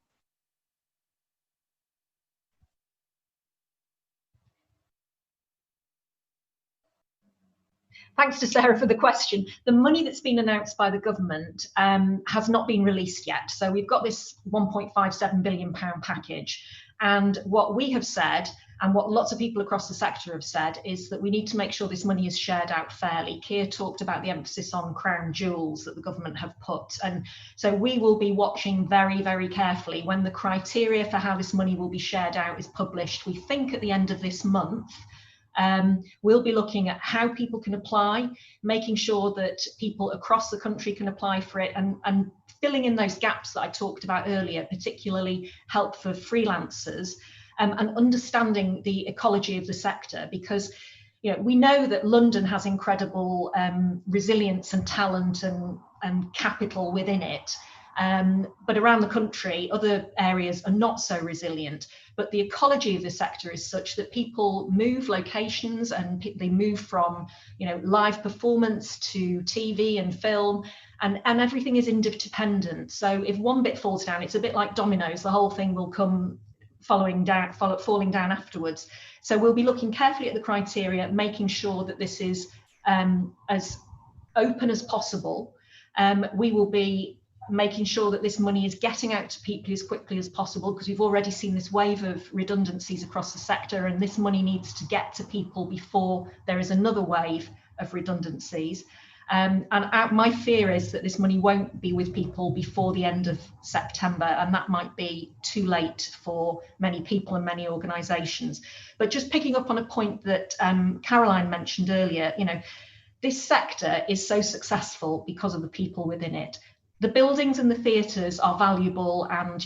Thanks to Sarah for the question. The money that's been announced by the government has not been released yet. So we've got this £1.57 billion package. And what we have said, and what lots of people across the sector have said, is that we need to make sure this money is shared out fairly. Keir talked about the emphasis on crown jewels that the government have put. And so we will be watching very, very carefully when the criteria for how this money will be shared out is published. We think at the end of this month. We'll be looking at how people can apply, making sure that people across the country can apply for it, and filling in those gaps that I talked about earlier, particularly help for freelancers, and understanding the ecology of the sector, because we know that London has incredible resilience and talent and capital within it. But around the country, other areas are not so resilient. But the ecology of the sector is such that people move locations, and they move from, live performance to TV and film, and everything is interdependent. So if one bit falls down, it's a bit like dominoes. The whole thing will come falling down afterwards. So we'll be looking carefully at the criteria, making sure that this is as open as possible. We will be making sure that this money is getting out to people as quickly as possible, because we've already seen this wave of redundancies across the sector, and this money needs to get to people before there is another wave of redundancies. And my fear is that this money won't be with people before the end of September, and that might be too late for many people and many organisations. But just picking up on a point that Caroline mentioned earlier, this sector is so successful because of the people within it. The buildings and the theatres are valuable, and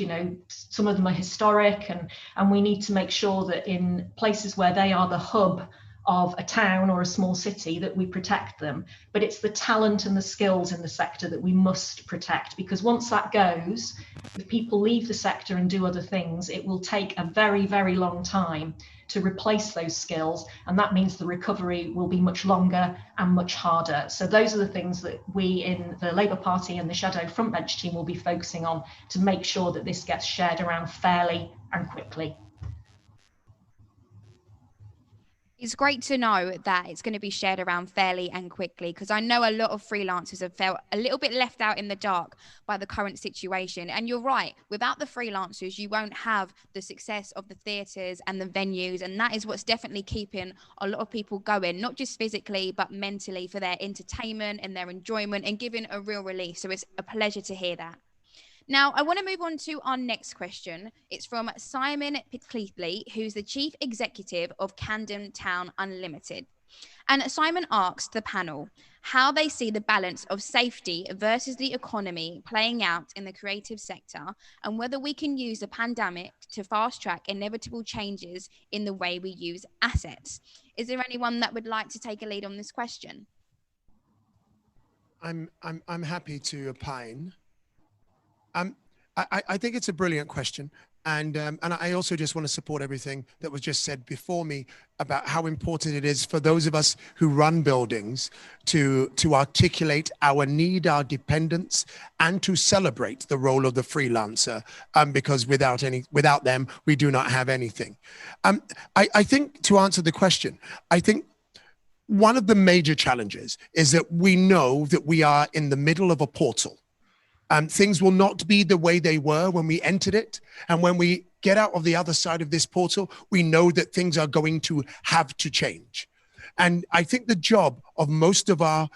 some of them are historic, and we need to make sure that in places where they are the hub of a town or a small city, that we protect them. But it's the talent and the skills in the sector that we must protect, because once that goes, if people leave the sector and do other things, it will take a very, very long time to replace those skills, and that means the recovery will be much longer and much harder. So those are the things that we in the Labour Party and the Shadow Frontbench team will be focusing on to make sure that this gets shared around fairly and quickly. It's great to know that it's going to be shared around fairly and quickly, because I know a lot of freelancers have felt a little bit left out in the dark by the current situation. And you're right, without the freelancers, you won't have the success of the theatres and the venues. And that is what's definitely keeping a lot of people going, not just physically, but mentally, for their entertainment and their enjoyment, and giving a real release. So it's a pleasure to hear that. Now, I want to move on to our next question. It's from Simon Pitchley, who's the Chief Executive of Camden Town Unlimited. And Simon asked the panel how they see the balance of safety versus the economy playing out in the creative sector, and whether we can use the pandemic to fast track inevitable changes in the way we use assets. Is there anyone that would like to take a lead on this question? I'm happy to opine. I think it's a brilliant question, And I also just want to support everything that was just said before me about how important it is for those of us who run buildings to articulate our need, our dependence, and to celebrate the role of the freelancer, because without them, we do not have anything. I think, to answer the question, I think one of the major challenges is that we know that we are in the middle of a portal. Things will not be the way they were when we entered it. And when we get out of the other side of this portal, we know that things are going to have to change. And I think the job of most of our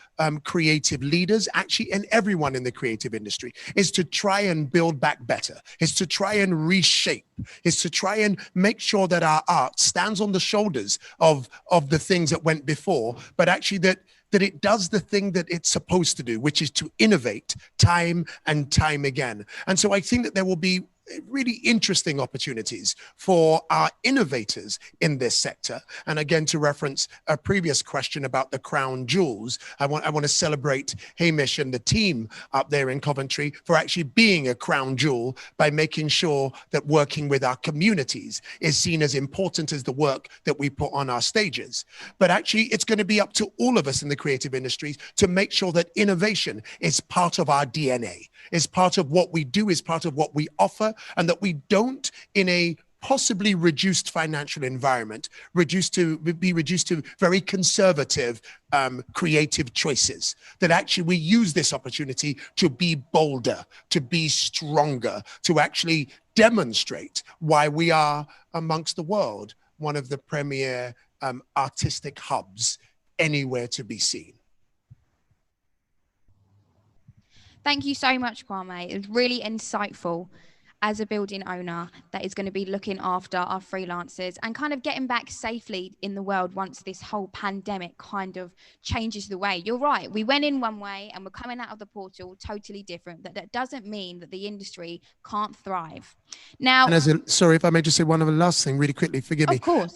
creative leaders, actually, and everyone in the creative industry, is to try and build back better, is to try and reshape, is to try and make sure that our art stands on the shoulders of the things that went before, but actually that it does the thing that it's supposed to do, which is to innovate time and time again. And so I think that there will be really interesting opportunities for our innovators in this sector. And again, to reference a previous question about the crown jewels, I want to celebrate Hamish and the team up there in Coventry for actually being a crown jewel by making sure that working with our communities is seen as important as the work that we put on our stages. But actually, it's going to be up to all of us in the creative industries to make sure that innovation is part of our DNA, is part of what we do, is part of what we offer, and that we don't, in a possibly reduced financial environment, be reduced to very conservative creative choices. That actually we use this opportunity to be bolder, to be stronger, to actually demonstrate why we are, amongst the world, one of the premier artistic hubs anywhere to be seen. Thank you so much, Kwame. It was really insightful as a building owner that is going to be looking after our freelancers and kind of getting back safely in the world once this whole pandemic kind of changes the way. You're right. We went in one way and we're coming out of the portal totally different. That doesn't mean that the industry can't thrive. Now, and sorry, if I may just say one other last thing really quickly, forgive me. Of course.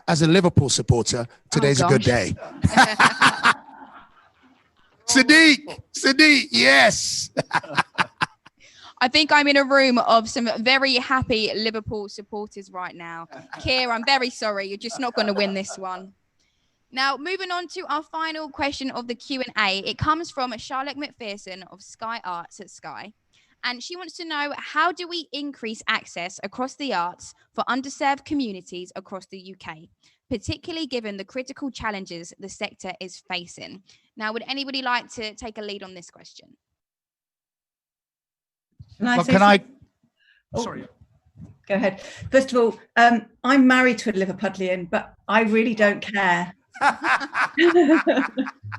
As a Liverpool supporter, today's a good day. Sadiq, yes. I think I'm in a room of some very happy Liverpool supporters right now. Keir, I'm very sorry. You're just not going to win this one. Now, moving on to our final question of the Q&A. It comes from Charlotte McPherson of Sky Arts at Sky. And she wants to know, how do we increase access across the arts for underserved communities across the UK, particularly given the critical challenges the sector is facing? Now, would anybody like to take a lead on this question? Sorry. Go ahead. First of all, I'm married to a Liverpudlian, but I really don't care.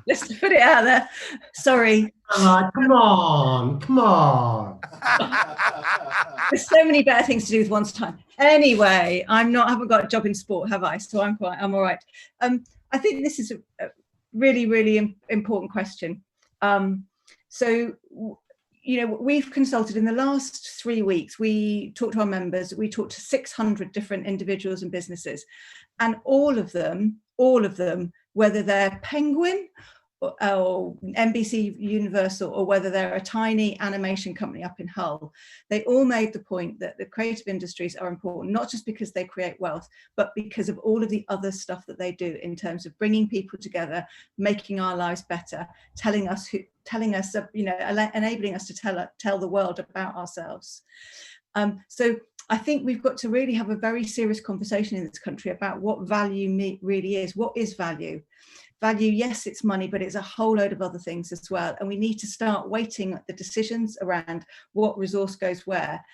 Let's put it out there. Sorry. Come on. There's so many better things to do with one's time. Anyway, I haven't got a job in sport, have I? So I'm all right. I think this is a really, really important question. We've consulted in the last 3 weeks. We talked to our members. We talked to 600 different individuals and businesses, and all of them, whether they're Penguin or NBC Universal, or whether they're a tiny animation company up in Hull, they all made the point that the creative industries are important, not just because they create wealth, but because of all of the other stuff that they do in terms of bringing people together, making our lives better, enabling us to tell the world about ourselves. So I think we've got to really have a very serious conversation in this country about what value really is. What is value? Value, yes, it's money, but it's a whole load of other things as well. And we need to start weighting the decisions around what resource goes where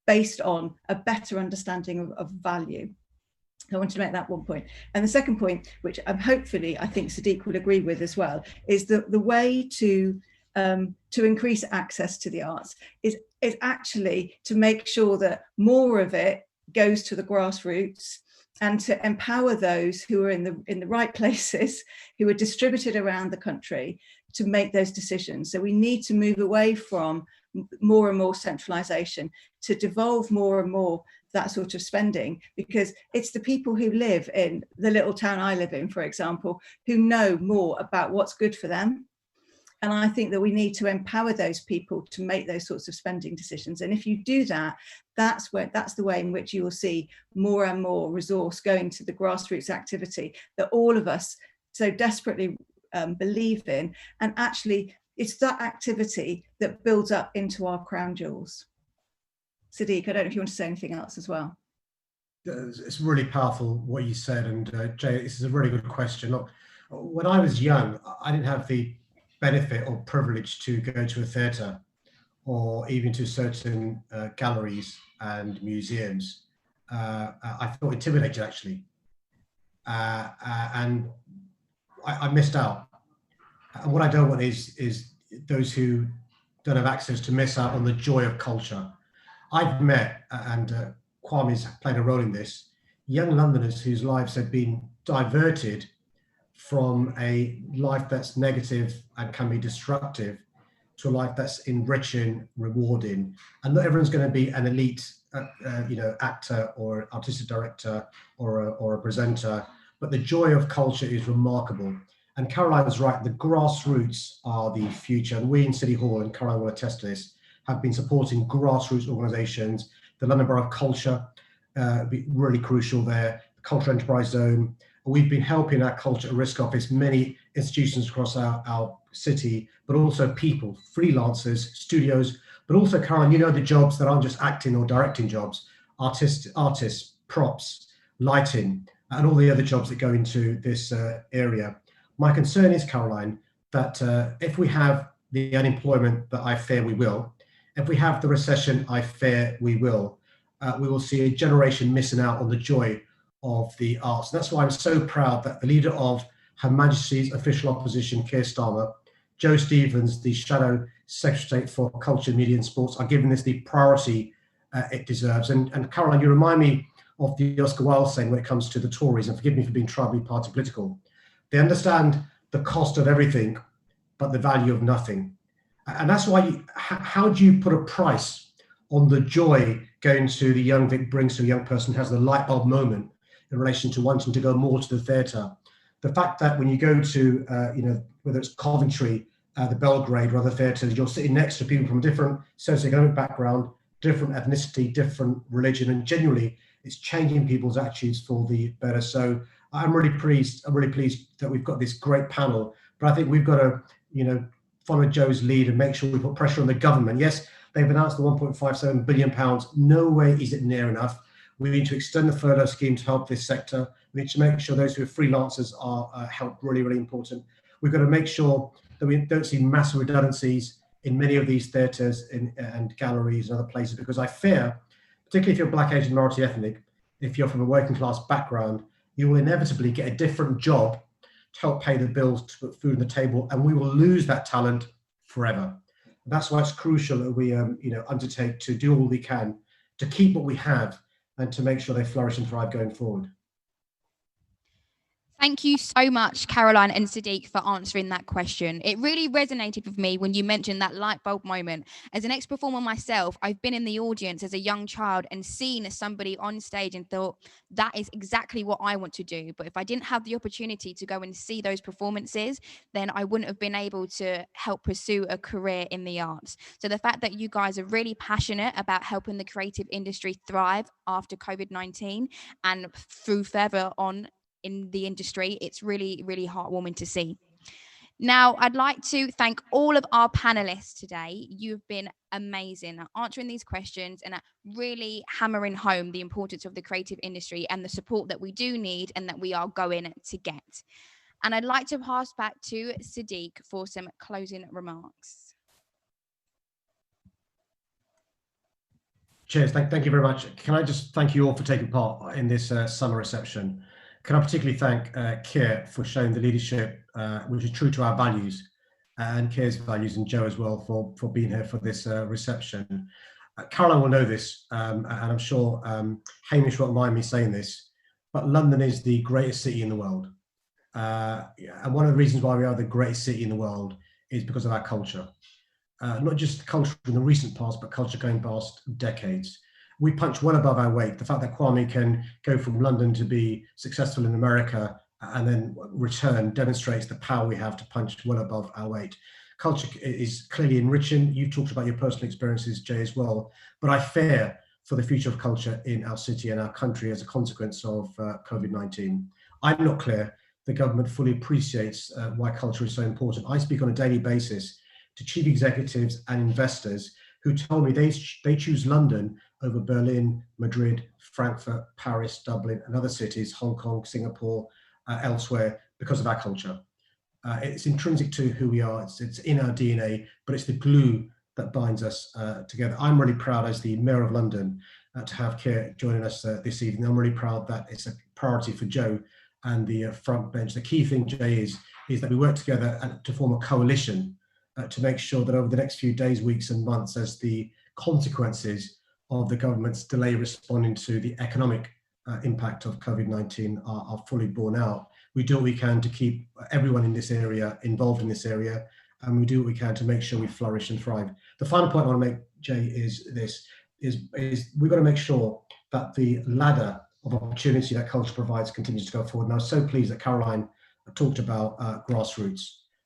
based on a better understanding of value. I wanted to make that one point. And the second point, which hopefully I think Sadiq will agree with as well, is the way to increase access to the arts is actually to make sure that more of it goes to the grassroots, and to empower those who are in the right places, who are distributed around the country, to make those decisions. So we need to move away from more and more centralisation, to devolve more and more that sort of spending, because it's the people who live in the little town I live in, for example, who know more about what's good for them. And I think that we need to empower those people to make those sorts of spending decisions. And if you do that, that's the way in which you will see more and more resource going to the grassroots activity that all of us so desperately believe in. And actually, it's that activity that builds up into our crown jewels. Sadiq, I don't know if you want to say anything else as well. It's really powerful what you said, and Jay, this is a really good question. Look, when I was young, I didn't have the benefit or privilege to go to a theatre or even to certain galleries and museums. I felt intimidated, actually, and I missed out. And what I don't want is those who don't have access to miss out on the joy of culture. I've met, and Kwame's played a role in this, young Londoners whose lives have been diverted from a life that's negative and can be destructive to a life that's enriching, rewarding. And not everyone's going to be an elite, actor or artistic director or a presenter, but the joy of culture is remarkable. And Caroline's right, the grassroots are the future. And we in City Hall, and Caroline will attest to this, have been supporting grassroots organisations. The London Borough of Culture, be really crucial there, the Culture Enterprise Zone. We've been helping our Culture at Risk Office, many institutions across our city, but also people, freelancers, studios, but also, Caroline, you know the jobs that aren't just acting or directing jobs, artists, props, lighting, and all the other jobs that go into this area. My concern is, Caroline, that if we have the unemployment that I fear we will, if we have the recession I fear we will see a generation missing out on the joy of the arts. And that's why I'm so proud that the leader of Her Majesty's Official Opposition, Keir Starmer, Joe Stevens, the Shadow Secretary of State for Culture, Media and Sports, are giving this the priority it deserves. And Caroline, you remind me of the Oscar Wilde saying when it comes to the Tories, and forgive me for being tribally party political, they understand the cost of everything, but the value of nothing. And that's why, how do you put a price on the joy going to the young Vic brings to a young person who has the light bulb moment in relation to wanting to go more to the theatre? The fact that when you go to, whether it's Coventry, the Belgrade or other theatres, you're sitting next to people from different socioeconomic background, different ethnicity, different religion, and genuinely it's changing people's attitudes for the better. So I'm really pleased that we've got this great panel, but I think we've got to, follow Joe's lead and make sure we put pressure on the government. Yes, they've announced the £1.57 billion. No way is it near enough. We need to extend the furlough scheme to help this sector. We need to make sure those who are freelancers are helped, really, really important. We've got to make sure that we don't see massive redundancies in many of these theatres and galleries and other places, because I fear, particularly if you're Black, Asian, minority ethnic, if you're from a working class background, you will inevitably get a different job to help pay the bills, to put food on the table, and we will lose that talent forever. And that's why it's crucial that we undertake to do all we can to keep what we have and to make sure they flourish and thrive going forward. Thank you so much, Caroline and Sadiq, for answering that question. It really resonated with me when you mentioned that light bulb moment. As an ex-performer myself, I've been in the audience as a young child and seen somebody on stage and thought, that is exactly what I want to do. But if I didn't have the opportunity to go and see those performances, then I wouldn't have been able to help pursue a career in the arts. So the fact that you guys are really passionate about helping the creative industry thrive after COVID-19 and through further on in the industry, it's really, really heartwarming to see. Now, I'd like to thank all of our panelists today. You've been amazing at answering these questions and at really hammering home the importance of the creative industry and the support that we do need and that we are going to get. And I'd like to pass back to Sadiq for some closing remarks. Cheers, thank you very much. Can I just thank you all for taking part in this summer reception? Can I particularly thank Keir for showing the leadership which is true to our values, and Keir's values, and Joe as well for being here for this reception. Caroline will know this, and I'm sure Hamish won't mind me saying this, but London is the greatest city in the world. And one of the reasons why we are the greatest city in the world is because of our culture. Not just culture in the recent past, but culture going past decades. We punch well above our weight. The fact that Kwame can go from London to be successful in America and then return demonstrates the power we have to punch well above our weight. Culture is clearly enriching. You talked about your personal experiences, Jay, as well. But I fear for the future of culture in our city and our country as a consequence of COVID-19. I'm not clear the government fully appreciates why culture is so important. I speak on a daily basis to chief executives and investors who tell me they choose London over Berlin, Madrid, Frankfurt, Paris, Dublin, and other cities, Hong Kong, Singapore, elsewhere, because of our culture. It's intrinsic to who we are, it's in our DNA, but it's the glue that binds us together. I'm really proud as the Mayor of London to have Keir joining us this evening. I'm really proud that it's a priority for Joe and the front bench. The key thing, Jay, is that we work together and to form a coalition to make sure that over the next few days, weeks and months, as the consequences of the government's delay responding to the economic impact of COVID-19 are fully borne out, we do what we can to keep everyone in this area involved in this area, and we do what we can to make sure we flourish and thrive. The final point I want to make, Jay, is this, is we've got to make sure that the ladder of opportunity that culture provides continues to go forward. And I was so pleased that Caroline talked about grassroots,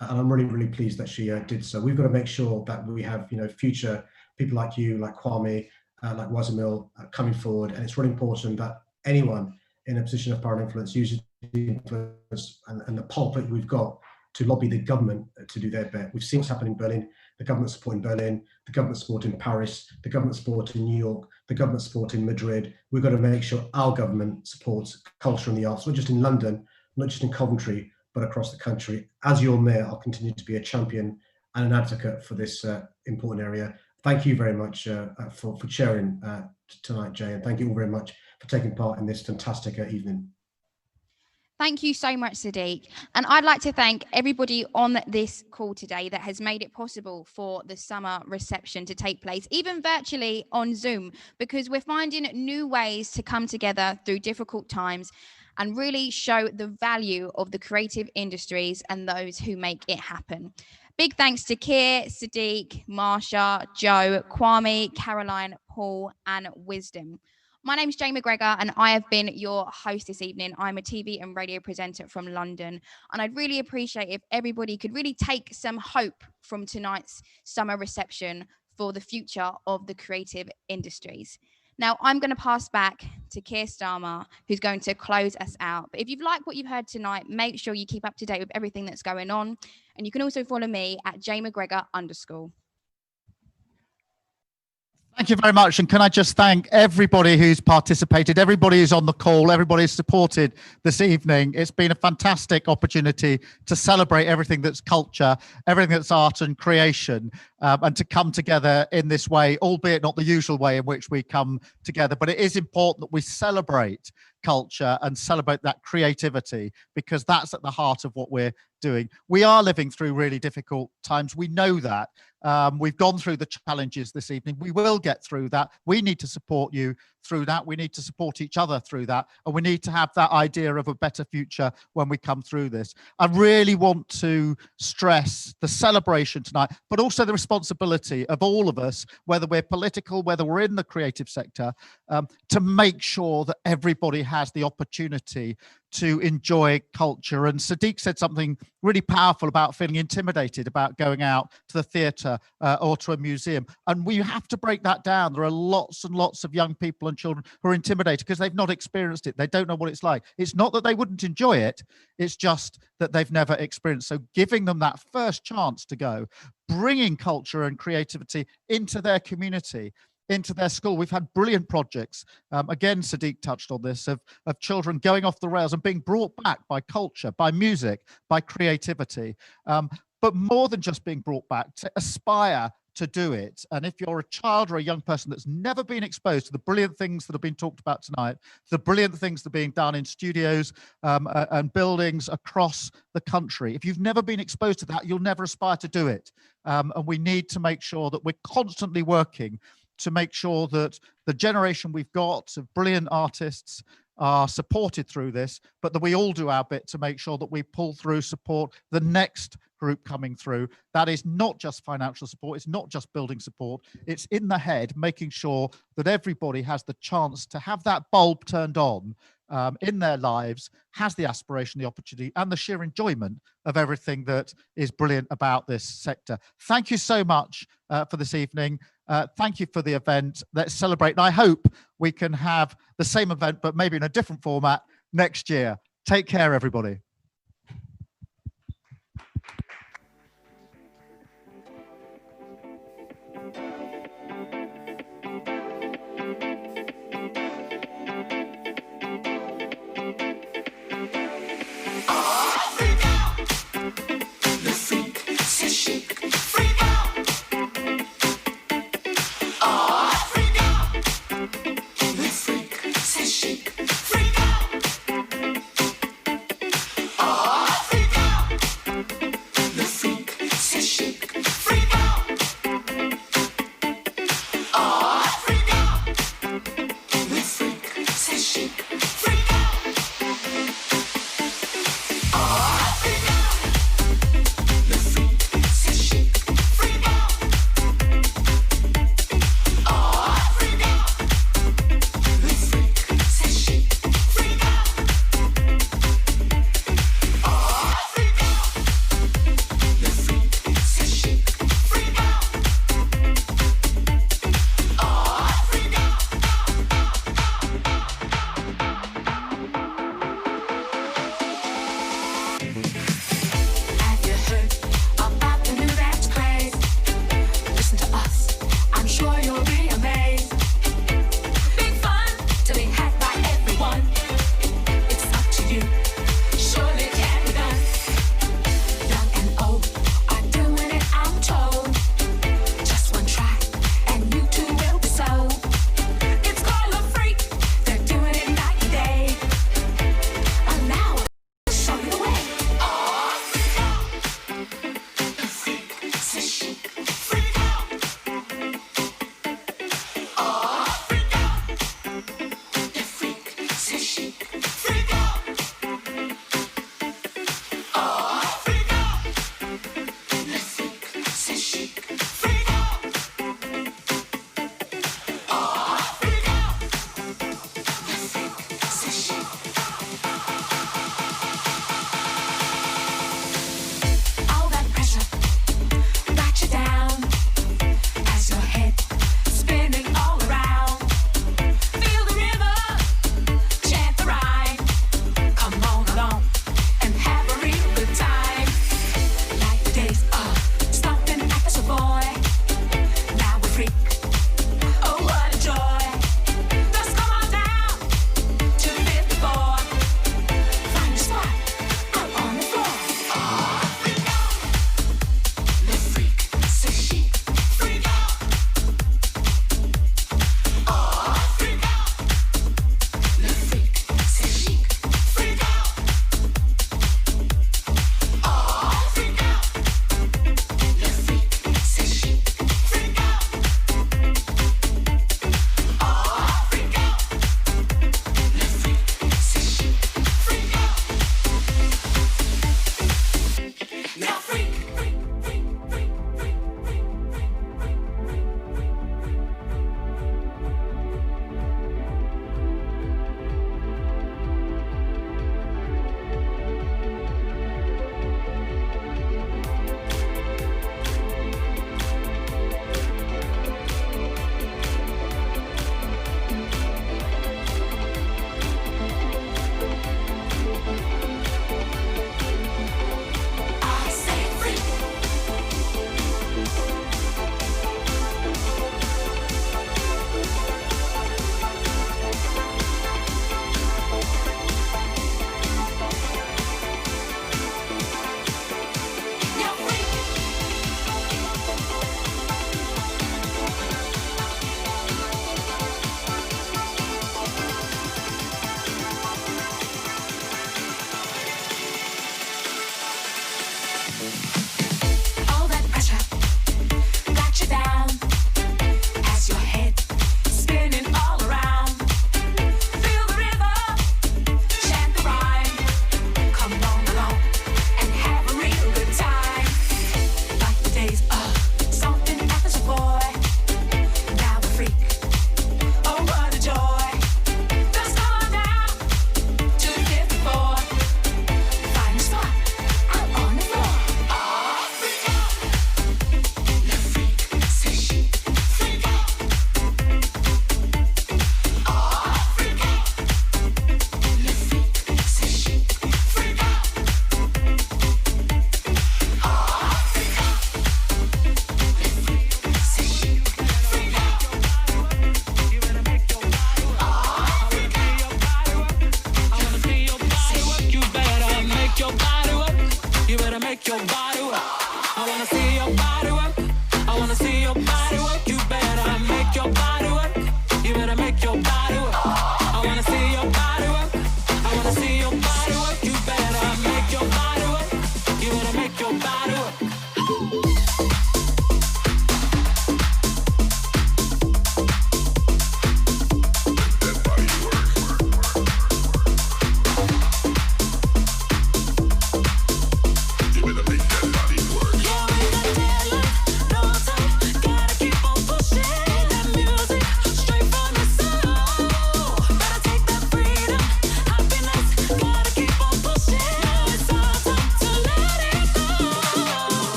and I'm really, really pleased that she did so. We've got to make sure that we have, future people like you, like Kwame, like Wazamil coming forward, and it's really important that anyone in a position of power and influence uses the influence and the pulpit we've got to lobby the government to do their bit. We've seen what's happened in Berlin, the government support in Berlin, the government support in Paris, the government support in New York, the government support in Madrid. We've got to make sure our government supports culture and the arts, not just in London, not just in Coventry, but across the country. As your mayor, I'll continue to be a champion and an advocate for this important area. Thank you very much for chairing tonight, Jay, and thank you all very much for taking part in this fantastic evening. Thank you so much, Sadiq. And I'd like to thank everybody on this call today that has made it possible for the summer reception to take place, even virtually on Zoom, because we're finding new ways to come together through difficult times and really show the value of the creative industries and those who make it happen. Big thanks to Keir, Sadiq, Marsha, Joe, Kwame, Caroline, Paul, and Wisdom. My name's Jay McGregor, and I have been your host this evening. I'm a TV and radio presenter from London, and I'd really appreciate if everybody could really take some hope from tonight's summer reception for the future of the creative industries. Now, I'm going to pass back to Keir Starmer, who's going to close us out. But if you've liked what you've heard tonight, make sure you keep up to date with everything that's going on. And you can also follow me at JMcGregor_. Thank you very much. And can I just thank everybody who's participated, everybody who's on the call, everybody who's supported this evening. It's been a fantastic opportunity to celebrate everything that's culture, everything that's art and creation, and to come together in this way, albeit not the usual way in which we come together. But it is important that we celebrate culture and celebrate that creativity, because that's at the heart of what we're doing. We are living through really difficult times. We know that. We've gone through the challenges this evening. We will get through that. We need to support you through that. We need to support each other through that. And we need to have that idea of a better future when we come through this. I really want to stress the celebration tonight, but also the responsibility of all of us, whether we're political, whether we're in the creative sector, to make sure that everybody has the opportunity to enjoy culture. And Sadiq said something really powerful about feeling intimidated about going out to the theatre or to a museum. And we have to break that down. There are lots and lots of young people and children who are intimidated because they've not experienced it. They don't know what it's like. It's not that they wouldn't enjoy it. It's just that they've never experienced. So giving them that first chance to go, bringing culture and creativity into their community, into their school. We've had brilliant projects. Again, Sadiq touched on this, of children going off the rails and being brought back by culture, by music, by creativity. But more than just being brought back, to aspire to do it. And if you're a child or a young person that's never been exposed to the brilliant things that have been talked about tonight, the brilliant things that are being done in studios and buildings across the country, if you've never been exposed to that, you'll never aspire to do it. And we need to make sure that we're constantly working to make sure that the generation we've got of brilliant artists are supported through this, but that we all do our bit to make sure that we pull through, support the next group coming through. That is not just financial support, it's not just building support, it's in the head, making sure that everybody has the chance to have that bulb turned on in their lives has the aspiration, the opportunity, and the sheer enjoyment of everything that is brilliant about this sector. Thank you so much for this evening. Thank you for the event. Let's celebrate. And I hope we can have the same event, but maybe in a different format next year. Take care, everybody.